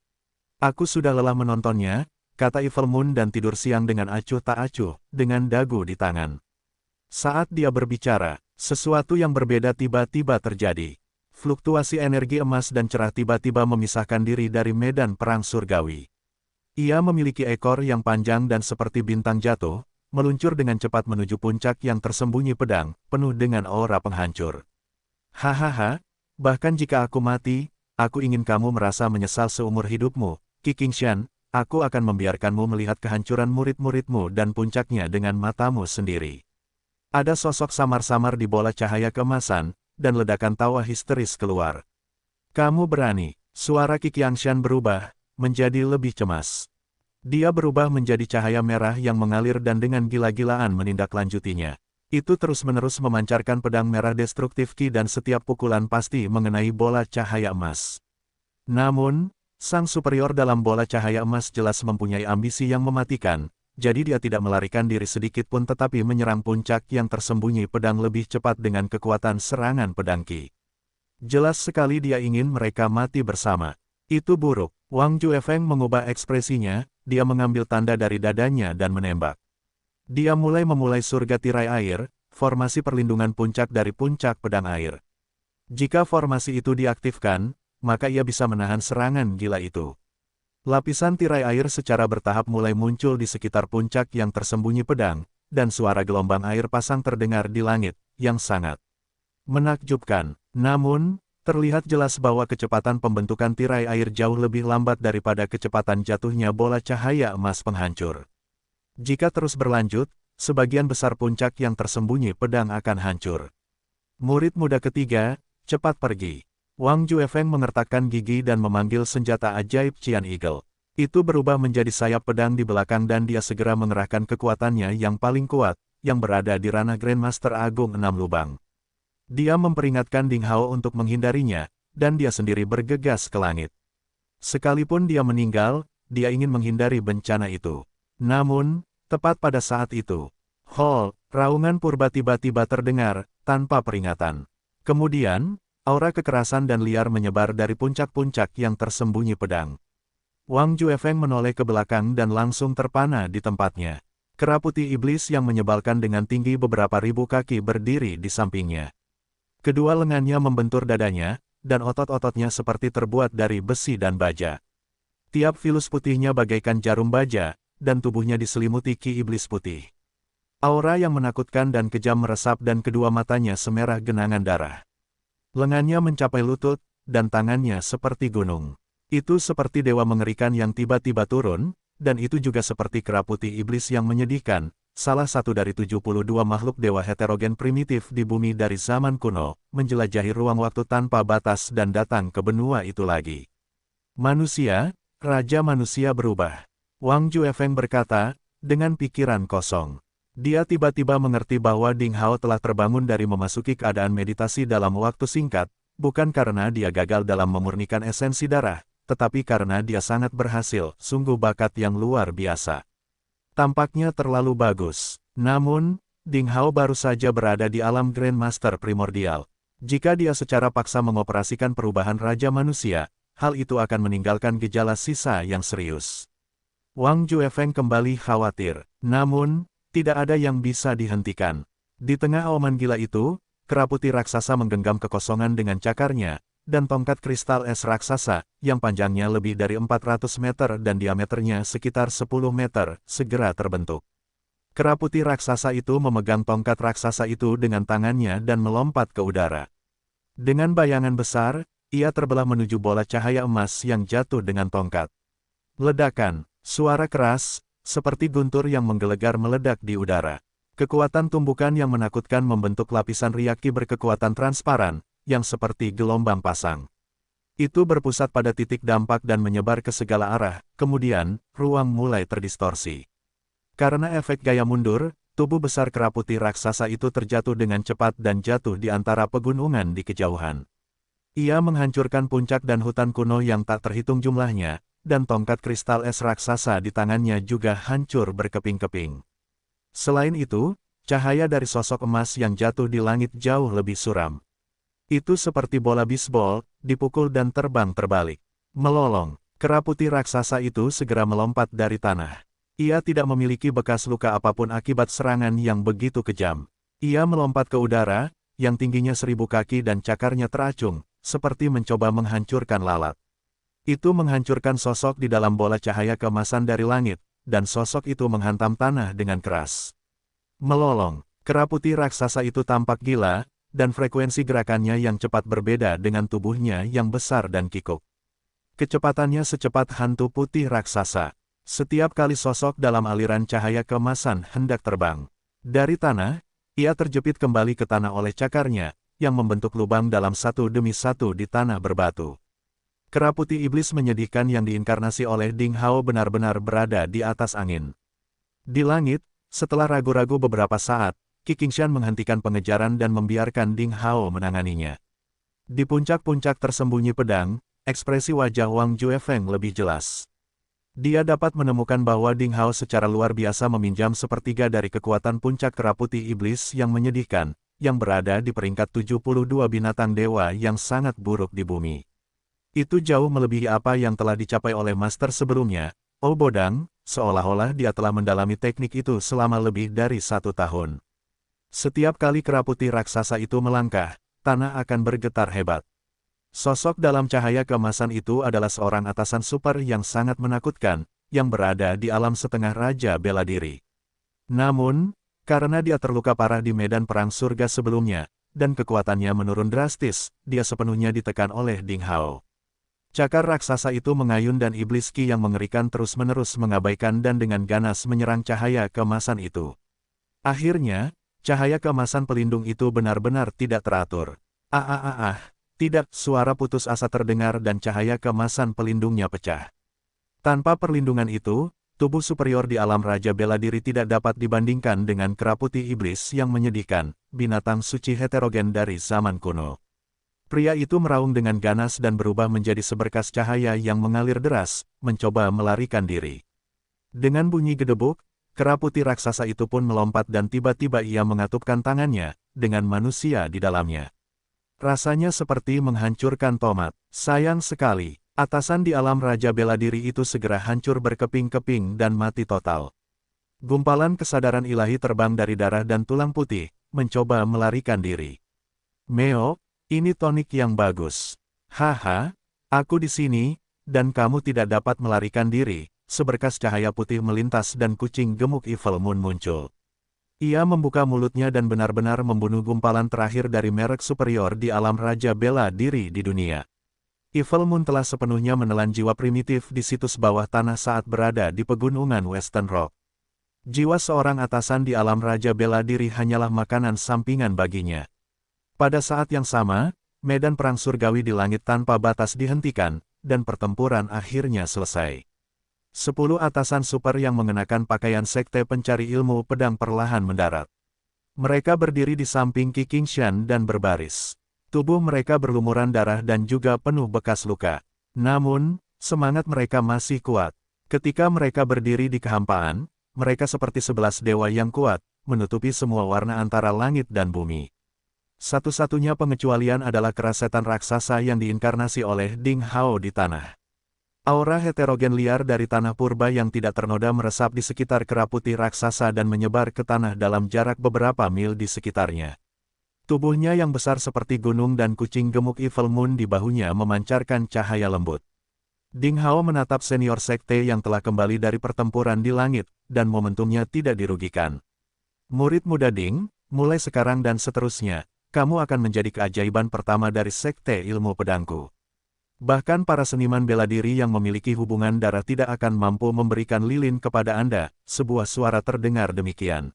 Aku sudah lelah menontonnya, kata Evil Moon dan tidur siang dengan acuh tak acuh, dengan dagu di tangan. Saat dia berbicara, sesuatu yang berbeda tiba-tiba terjadi. Fluktuasi energi emas dan cerah tiba-tiba memisahkan diri dari medan perang surgawi. Ia memiliki ekor yang panjang dan seperti bintang jatuh, meluncur dengan cepat menuju puncak yang tersembunyi pedang, penuh dengan aura penghancur. Hahaha, bahkan jika aku mati, aku ingin kamu merasa menyesal seumur hidupmu, Qi Qingshan, aku akan membiarkanmu melihat kehancuran murid-muridmu dan puncaknya dengan matamu sendiri. Ada sosok samar-samar di bola cahaya keemasan, dan ledakan tawa histeris keluar. Kamu berani, suara Qi Qingshan berubah, menjadi lebih cemas. Dia berubah menjadi cahaya merah yang mengalir dan dengan gila-gilaan menindaklanjutinya. Itu terus-menerus memancarkan pedang merah destruktif Qi dan setiap pukulan pasti mengenai bola cahaya emas. Namun, sang superior dalam bola cahaya emas jelas mempunyai ambisi yang mematikan, jadi dia tidak melarikan diri sedikit pun tetapi menyerang puncak yang tersembunyi pedang lebih cepat dengan kekuatan serangan pedang Qi. Jelas sekali dia ingin mereka mati bersama. Itu buruk. Wang Juefeng mengubah ekspresinya, dia mengambil tanda dari dadanya dan menembak. Dia memulai surga tirai air, formasi perlindungan puncak dari puncak pedang air. Jika formasi itu diaktifkan, maka ia bisa menahan serangan gila itu. Lapisan tirai air secara bertahap mulai muncul di sekitar puncak yang tersembunyi pedang, dan suara gelombang air pasang terdengar di langit, yang sangat menakjubkan. Namun, terlihat jelas bahwa kecepatan pembentukan tirai air jauh lebih lambat daripada kecepatan jatuhnya bola cahaya emas penghancur. Jika terus berlanjut, sebagian besar puncak yang tersembunyi pedang akan hancur. Murid muda ketiga, cepat pergi. Wang Juefeng mengertakkan gigi dan memanggil senjata ajaib Qian Eagle. Itu berubah menjadi sayap pedang di belakang dan dia segera mengerahkan kekuatannya yang paling kuat, yang berada di ranah Grandmaster Agung 6 lubang. Dia memperingatkan Ding Hao untuk menghindarinya, dan dia sendiri bergegas ke langit. Sekalipun dia meninggal, dia ingin menghindari bencana itu. Namun, tepat pada saat itu, raungan purba tiba-tiba terdengar, tanpa peringatan. Kemudian, aura kekerasan dan liar menyebar dari puncak-puncak yang tersembunyi pedang. Wang Juefeng menoleh ke belakang dan langsung terpana di tempatnya. Kera putih iblis yang menyebalkan dengan tinggi beberapa ribu kaki berdiri di sampingnya. Kedua lengannya membentur dadanya, dan otot-ototnya seperti terbuat dari besi dan baja. Tiap filus putihnya bagaikan jarum baja, dan tubuhnya diselimuti Qi iblis putih. Aura yang menakutkan dan kejam meresap dan kedua matanya semerah genangan darah. Lengannya mencapai lutut, dan tangannya seperti gunung. Itu seperti dewa mengerikan yang tiba-tiba turun, dan itu juga seperti kera putih iblis yang menyedihkan, salah satu dari 72 makhluk dewa heterogen primitif di bumi dari zaman kuno, menjelajahi ruang waktu tanpa batas dan datang ke benua itu lagi. Manusia, Raja Manusia berubah. Wang Juefeng berkata, dengan pikiran kosong. Dia tiba-tiba mengerti bahwa Ding Hao telah terbangun dari memasuki keadaan meditasi dalam waktu singkat, bukan karena dia gagal dalam memurnikan esensi darah, tetapi karena dia sangat berhasil, sungguh bakat yang luar biasa. Tampaknya terlalu bagus. Namun, Ding Hao baru saja berada di alam Grandmaster Primordial. Jika dia secara paksa mengoperasikan perubahan Raja Manusia, hal itu akan meninggalkan gejala sisa yang serius. Wang Juefeng kembali khawatir. Namun, tidak ada yang bisa dihentikan. Di tengah auman gila itu, kera putih raksasa menggenggam kekosongan dengan cakarnya, dan tongkat kristal es raksasa, yang panjangnya lebih dari 400 meter dan diameternya sekitar 10 meter, segera terbentuk. Kera putih raksasa itu memegang tongkat raksasa itu dengan tangannya dan melompat ke udara. Dengan bayangan besar, ia terbelah menuju bola cahaya emas yang jatuh dengan tongkat. Ledakan. Suara keras, seperti guntur yang menggelegar meledak di udara. Kekuatan tumbukan yang menakutkan membentuk lapisan riak Qi berkekuatan transparan, yang seperti gelombang pasang. Itu berpusat pada titik dampak dan menyebar ke segala arah, kemudian, ruang mulai terdistorsi. Karena efek gaya mundur, tubuh besar kera putih raksasa itu terjatuh dengan cepat dan jatuh di antara pegunungan di kejauhan. Ia menghancurkan puncak dan hutan kuno yang tak terhitung jumlahnya, dan tongkat kristal es raksasa di tangannya juga hancur berkeping-keping. Selain itu, cahaya dari sosok emas yang jatuh di langit jauh lebih suram. Itu seperti bola bisbol, dipukul dan terbang terbalik. Melolong, kera putih raksasa itu segera melompat dari tanah. Ia tidak memiliki bekas luka apapun akibat serangan yang begitu kejam. Ia melompat ke udara, yang tingginya 1000 kaki dan cakarnya teracung, seperti mencoba menghancurkan lalat. Itu menghancurkan sosok di dalam bola cahaya keemasan dari langit, dan sosok itu menghantam tanah dengan keras. Melolong, kera putih raksasa itu tampak gila, dan frekuensi gerakannya yang cepat berbeda dengan tubuhnya yang besar dan kikuk. Kecepatannya secepat hantu putih raksasa. Setiap kali sosok dalam aliran cahaya keemasan hendak terbang dari tanah, ia terjepit kembali ke tanah oleh cakarnya, yang membentuk lubang dalam satu demi satu di tanah berbatu. Kera putih iblis menyedihkan yang diinkarnasi oleh Ding Hao benar-benar berada di atas angin. Di langit, setelah ragu-ragu beberapa saat, Qi Qingshan menghentikan pengejaran dan membiarkan Ding Hao menanganinya. Di puncak-puncak tersembunyi pedang, ekspresi wajah Wang Juefeng lebih jelas. Dia dapat menemukan bahwa Ding Hao secara luar biasa meminjam sepertiga dari kekuatan puncak kera putih iblis yang menyedihkan, yang berada di peringkat 72 binatang dewa yang sangat buruk di bumi. Itu jauh melebihi apa yang telah dicapai oleh master sebelumnya, Oh Bodang, seolah-olah dia telah mendalami teknik itu selama lebih dari 1 tahun. Setiap kali kera putih raksasa itu melangkah, tanah akan bergetar hebat. Sosok dalam cahaya keemasan itu adalah seorang atasan super yang sangat menakutkan, yang berada di alam setengah raja bela diri. Namun, karena dia terluka parah di medan perang surga sebelumnya, dan kekuatannya menurun drastis, dia sepenuhnya ditekan oleh Ding Hao. Cakar raksasa itu mengayun dan iblis Qi yang mengerikan terus-menerus mengabaikan dan dengan ganas menyerang cahaya keemasan itu. Akhirnya, cahaya keemasan pelindung itu benar-benar tidak teratur. Tidak, suara putus asa terdengar dan cahaya keemasan pelindungnya pecah. Tanpa perlindungan itu, tubuh superior di alam raja bela diri tidak dapat dibandingkan dengan kera putih iblis yang menyedihkan, binatang suci heterogen dari zaman kuno. Pria itu meraung dengan ganas dan berubah menjadi seberkas cahaya yang mengalir deras, mencoba melarikan diri. Dengan bunyi gedebuk, kera putih raksasa itu pun melompat dan tiba-tiba ia mengatupkan tangannya, dengan manusia di dalamnya. Rasanya seperti menghancurkan tomat. Sayang sekali, atasan di alam raja bela diri itu segera hancur berkeping-keping dan mati total. Gumpalan kesadaran ilahi terbang dari darah dan tulang putih, mencoba melarikan diri. Meo, ini tonik yang bagus. Haha, aku di sini, dan kamu tidak dapat melarikan diri. Seberkas cahaya putih melintas dan kucing gemuk Evil Moon muncul. Ia membuka mulutnya dan benar-benar membunuh gumpalan terakhir dari merek superior di alam raja bela diri di dunia. Evil Moon telah sepenuhnya menelan jiwa primitif di situs bawah tanah saat berada di pegunungan Western Rock. Jiwa seorang atasan di alam raja bela diri hanyalah makanan sampingan baginya. Pada saat yang sama, medan perang surgawi di langit tanpa batas dihentikan, dan pertempuran akhirnya selesai. 10 atasan super yang mengenakan pakaian sekte pencari ilmu pedang perlahan mendarat. Mereka berdiri di samping Qi Qingshan dan berbaris. Tubuh mereka berlumuran darah dan juga penuh bekas luka. Namun, semangat mereka masih kuat. Ketika mereka berdiri di kehampaan, mereka seperti 11 dewa yang kuat, menutupi semua warna antara langit dan bumi. Satu-satunya pengecualian adalah kera setan raksasa yang diinkarnasi oleh Ding Hao di tanah. Aura heterogen liar dari tanah purba yang tidak ternoda meresap di sekitar kera putih raksasa dan menyebar ke tanah dalam jarak beberapa mil di sekitarnya. Tubuhnya yang besar seperti gunung dan kucing gemuk Evil Moon di bahunya memancarkan cahaya lembut. Ding Hao menatap senior sekte yang telah kembali dari pertempuran di langit, dan momentumnya tidak dirugikan. Murid muda Ding, mulai sekarang dan seterusnya, kamu akan menjadi keajaiban pertama dari sekte ilmu pedangku. Bahkan para seniman bela diri yang memiliki hubungan darah tidak akan mampu memberikan lilin kepada Anda, sebuah suara terdengar demikian.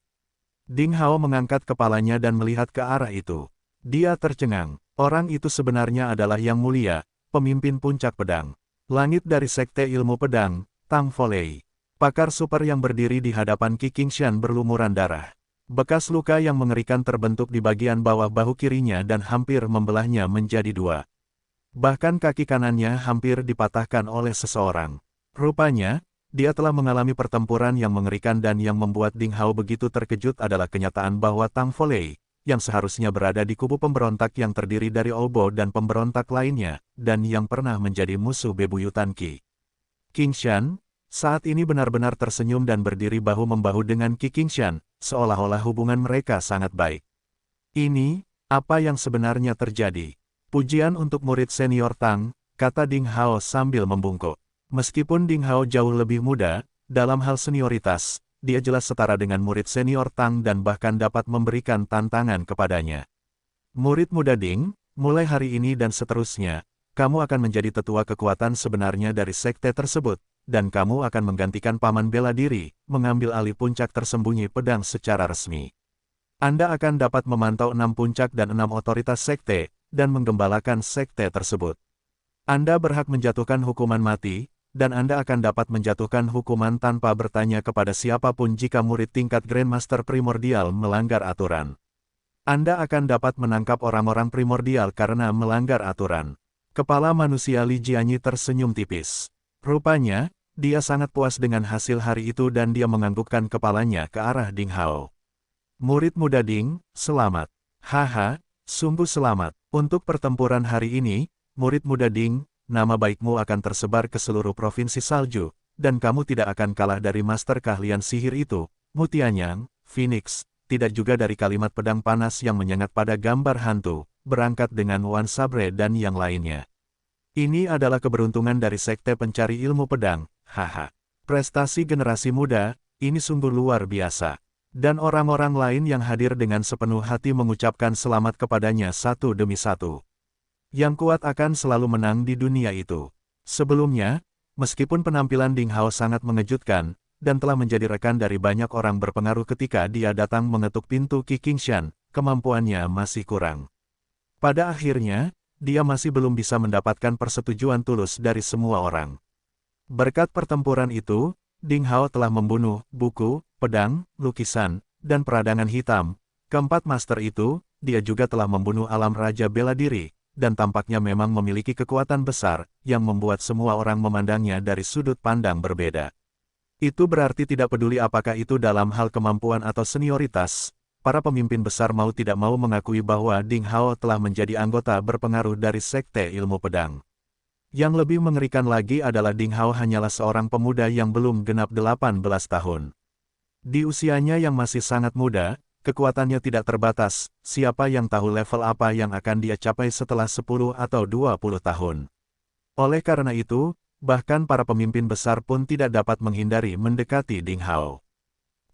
Ding Hao mengangkat kepalanya dan melihat ke arah itu. Dia tercengang, orang itu sebenarnya adalah Yang Mulia, pemimpin puncak pedang. Langit dari sekte ilmu pedang, Tang Folei. Pakar super yang berdiri di hadapan Qi Qingshan berlumuran darah. Bekas luka yang mengerikan terbentuk di bagian bawah bahu kirinya dan hampir membelahnya menjadi 2. Bahkan kaki kanannya hampir dipatahkan oleh seseorang. Rupanya, dia telah mengalami pertempuran yang mengerikan dan yang membuat Ding Hao begitu terkejut adalah kenyataan bahwa Tang Folei, yang seharusnya berada di kubu pemberontak yang terdiri dari Olbo dan pemberontak lainnya, dan yang pernah menjadi musuh bebuyutan Qi Qingshan, saat ini benar-benar tersenyum dan berdiri bahu-membahu dengan Qi Qingshan, seolah-olah hubungan mereka sangat baik. Ini, apa yang sebenarnya terjadi? Pujian untuk murid senior Tang, kata Ding Hao sambil membungkuk. Meskipun Ding Hao jauh lebih muda, dalam hal senioritas, dia jelas setara dengan murid senior Tang dan bahkan dapat memberikan tantangan kepadanya. Murid muda Ding, mulai hari ini dan seterusnya, kamu akan menjadi tetua kekuatan sebenarnya dari sekte tersebut, dan kamu akan menggantikan paman bela diri, mengambil alih puncak tersembunyi pedang secara resmi. Anda akan dapat memantau 6 puncak dan 6 otoritas sekte, dan menggembalakan sekte tersebut. Anda berhak menjatuhkan hukuman mati, dan Anda akan dapat menjatuhkan hukuman tanpa bertanya kepada siapapun jika murid tingkat Grandmaster Primordial melanggar aturan. Anda akan dapat menangkap orang-orang primordial karena melanggar aturan. Kepala manusia Li Jianyi tersenyum tipis. Rupanya, dia sangat puas dengan hasil hari itu dan dia menganggukkan kepalanya ke arah Ding Hao. Murid muda Ding, selamat. Haha, sungguh selamat. Untuk pertempuran hari ini, murid muda Ding, nama baikmu akan tersebar ke seluruh provinsi salju, dan kamu tidak akan kalah dari master keahlian sihir itu, Mutianyang, Phoenix, tidak juga dari kalimat pedang panas yang menyengat pada gambar hantu, berangkat dengan Wan Sabre dan yang lainnya. Ini adalah keberuntungan dari sekte pencari ilmu pedang, haha. Prestasi generasi muda, ini sungguh luar biasa. Dan orang-orang lain yang hadir dengan sepenuh hati mengucapkan selamat kepadanya satu demi satu. Yang kuat akan selalu menang di dunia itu. Sebelumnya, meskipun penampilan Ding Hao sangat mengejutkan, dan telah menjadi rekan dari banyak orang berpengaruh ketika dia datang mengetuk pintu Qi Qingshan, kemampuannya masih kurang. Pada akhirnya, dia masih belum bisa mendapatkan persetujuan tulus dari semua orang. Berkat pertempuran itu, Ding Hao telah membunuh buku, pedang, lukisan, dan peradangan hitam. Keempat master itu, dia juga telah membunuh alam raja bela diri, dan tampaknya memang memiliki kekuatan besar, yang membuat semua orang memandangnya dari sudut pandang berbeda. Itu berarti tidak peduli apakah itu dalam hal kemampuan atau senioritas, para pemimpin besar mau tidak mau mengakui bahwa Ding Hao telah menjadi anggota berpengaruh dari sekte ilmu pedang. Yang lebih mengerikan lagi adalah Ding Hao hanyalah seorang pemuda yang belum genap 18 tahun. Di usianya yang masih sangat muda, kekuatannya tidak terbatas, siapa yang tahu level apa yang akan dia capai setelah 10 atau 20 tahun. Oleh karena itu, bahkan para pemimpin besar pun tidak dapat menghindari mendekati Ding Hao.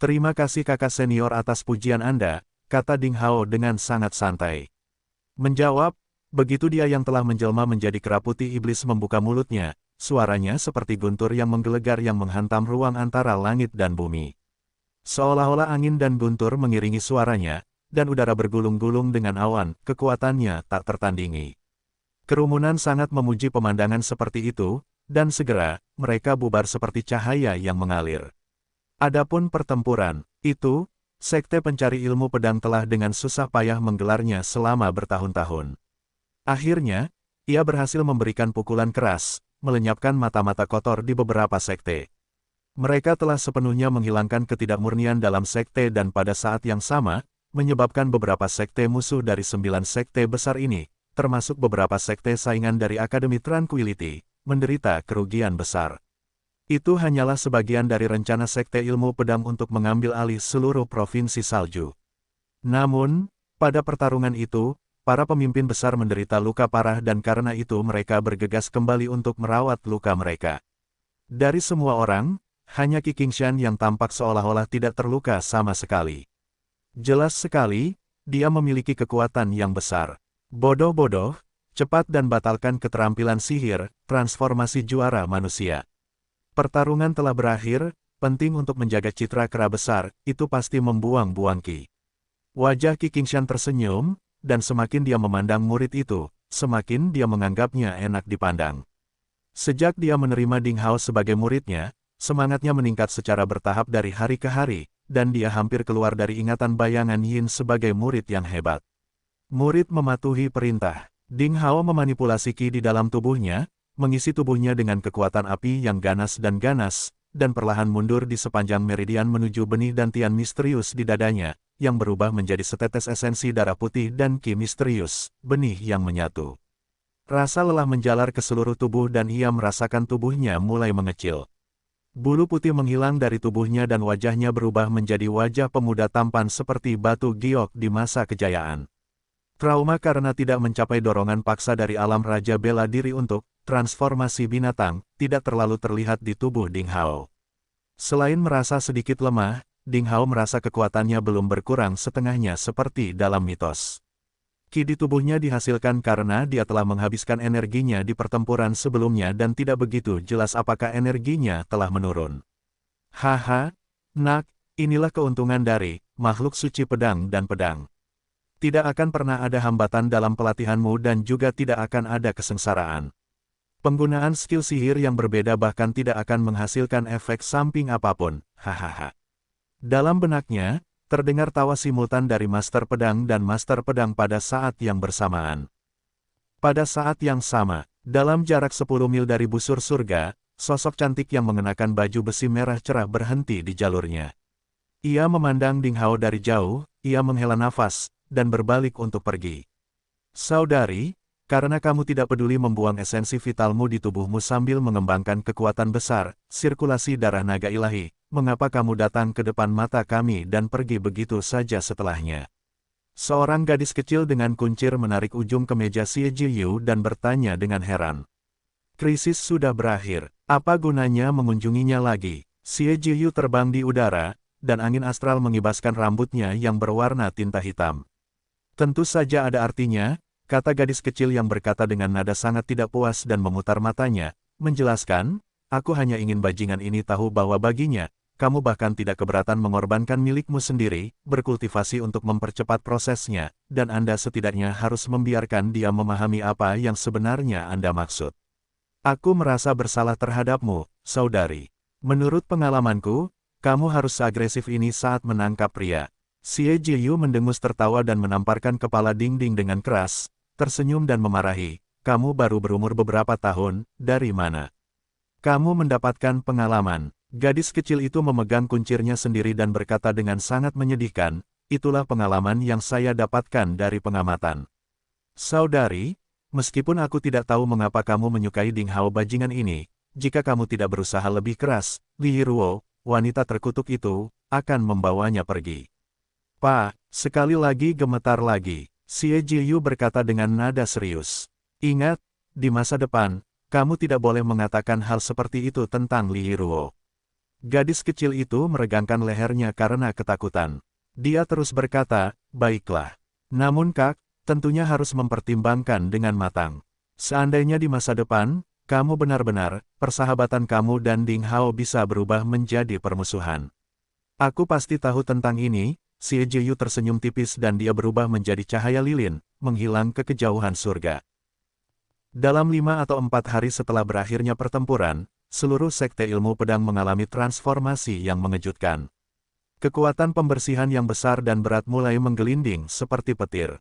Terima kasih kakak senior atas pujian Anda, kata Ding Hao dengan sangat santai. Menjawab, begitu dia yang telah menjelma menjadi kera putih iblis membuka mulutnya, suaranya seperti guntur yang menggelegar yang menghantam ruang antara langit dan bumi. Seolah-olah angin dan guntur mengiringi suaranya, dan udara bergulung-gulung dengan awan, kekuatannya tak tertandingi. Kerumunan sangat memuji pemandangan seperti itu, dan segera, mereka bubar seperti cahaya yang mengalir. Adapun pertempuran, itu, sekte pencari ilmu pedang telah dengan susah payah menggelarnya selama bertahun-tahun. Akhirnya, ia berhasil memberikan pukulan keras, melenyapkan mata-mata kotor di beberapa sekte. Mereka telah sepenuhnya menghilangkan ketidakmurnian dalam sekte dan pada saat yang sama, menyebabkan beberapa sekte musuh dari 9 sekte besar ini, termasuk beberapa sekte saingan dari Akademi Tranquility, menderita kerugian besar. Itu hanyalah sebagian dari rencana sekte ilmu pedang untuk mengambil alih seluruh provinsi salju. Namun, pada pertarungan itu, para pemimpin besar menderita luka parah dan karena itu mereka bergegas kembali untuk merawat luka mereka. Dari semua orang, hanya Qi Qingshan yang tampak seolah-olah tidak terluka sama sekali. Jelas sekali, dia memiliki kekuatan yang besar. Bodoh-bodoh, cepat dan batalkan keterampilan sihir, transformasi juara manusia. Pertarungan telah berakhir, penting untuk menjaga citra kera besar, itu pasti membuang-buang Qi. Wajah Qi Qingshan tersenyum, dan semakin dia memandang murid itu, semakin dia menganggapnya enak dipandang. Sejak dia menerima Ding Hao sebagai muridnya, semangatnya meningkat secara bertahap dari hari ke hari, dan dia hampir keluar dari ingatan bayangan Yin sebagai murid yang hebat. Murid mematuhi perintah. Ding Hao memanipulasi Qi di dalam tubuhnya, mengisi tubuhnya dengan kekuatan api yang ganas dan ganas, dan perlahan mundur di sepanjang meridian menuju benih dan tian misterius di dadanya, yang berubah menjadi setetes esensi darah putih dan ki misterius, benih yang menyatu. Rasa lelah menjalar ke seluruh tubuh dan ia merasakan tubuhnya mulai mengecil. Bulu putih menghilang dari tubuhnya dan wajahnya berubah menjadi wajah pemuda tampan seperti batu giok di masa kejayaan. Trauma karena tidak mencapai dorongan paksa dari alam raja bela diri untuk transformasi binatang, tidak terlalu terlihat di tubuh Ding Hao. Selain merasa sedikit lemah, Ding Hao merasa kekuatannya belum berkurang setengahnya seperti dalam mitos. Ki di tubuhnya dihasilkan karena dia telah menghabiskan energinya di pertempuran sebelumnya dan tidak begitu jelas apakah energinya telah menurun. Haha, nak, inilah keuntungan dari makhluk suci pedang dan pedang. Tidak akan pernah ada hambatan dalam pelatihanmu dan juga tidak akan ada kesengsaraan. Penggunaan skill sihir yang berbeda bahkan tidak akan menghasilkan efek samping apapun, hahaha. Dalam benaknya, terdengar tawa simultan dari Master Pedang dan Master Pedang pada saat yang bersamaan. Pada saat yang sama, dalam jarak 10 mil dari busur surga, sosok cantik yang mengenakan baju besi merah cerah berhenti di jalurnya. Ia memandang Ding Hao dari jauh, ia menghela nafas, dan berbalik untuk pergi. Saudari, karena kamu tidak peduli membuang esensi vitalmu di tubuhmu sambil mengembangkan kekuatan besar, sirkulasi darah naga ilahi, mengapa kamu datang ke depan mata kami dan pergi begitu saja setelahnya? Seorang gadis kecil dengan kuncir menarik ujung kemeja Xie Jiyu dan bertanya dengan heran. Krisis sudah berakhir, apa gunanya mengunjunginya lagi? Xie Jiyu terbang di udara, dan angin astral mengibaskan rambutnya yang berwarna tinta hitam. Tentu saja ada artinya, kata gadis kecil yang berkata dengan nada sangat tidak puas dan memutar matanya, menjelaskan, aku hanya ingin bajingan ini tahu bahwa baginya, kamu bahkan tidak keberatan mengorbankan milikmu sendiri, berkultivasi untuk mempercepat prosesnya, dan Anda setidaknya harus membiarkan dia memahami apa yang sebenarnya Anda maksud. Aku merasa bersalah terhadapmu, saudari. Menurut pengalamanku, kamu harus seagresif ini saat menangkap pria. Xie Jiyu mendengus tertawa dan menamparkan kepala Ding-Ding dengan keras, tersenyum dan memarahi, kamu baru berumur beberapa tahun, dari mana? Kamu mendapatkan pengalaman. Gadis kecil itu memegang kuncirnya sendiri dan berkata dengan sangat menyedihkan, itulah pengalaman yang saya dapatkan dari pengamatan. Saudari, meskipun aku tidak tahu mengapa kamu menyukai Ding Hao bajingan ini, jika kamu tidak berusaha lebih keras, Li Ruo, wanita terkutuk itu, akan membawanya pergi. Pak, sekali lagi gemetar lagi, Xie Jiyu berkata dengan nada serius. Ingat, di masa depan, kamu tidak boleh mengatakan hal seperti itu tentang Li Ruo. Gadis kecil itu meregangkan lehernya karena ketakutan. Dia terus berkata, baiklah. Namun Kak, tentunya harus mempertimbangkan dengan matang. Seandainya di masa depan, kamu benar-benar, persahabatan kamu dan Ding Hao bisa berubah menjadi permusuhan. Aku pasti tahu tentang ini. Xie Jiyu tersenyum tipis dan dia berubah menjadi cahaya lilin, menghilang ke kejauhan surga. Dalam 5 atau 4 hari setelah berakhirnya pertempuran, seluruh sekte ilmu pedang mengalami transformasi yang mengejutkan. Kekuatan pembersihan yang besar dan berat mulai menggelinding seperti petir.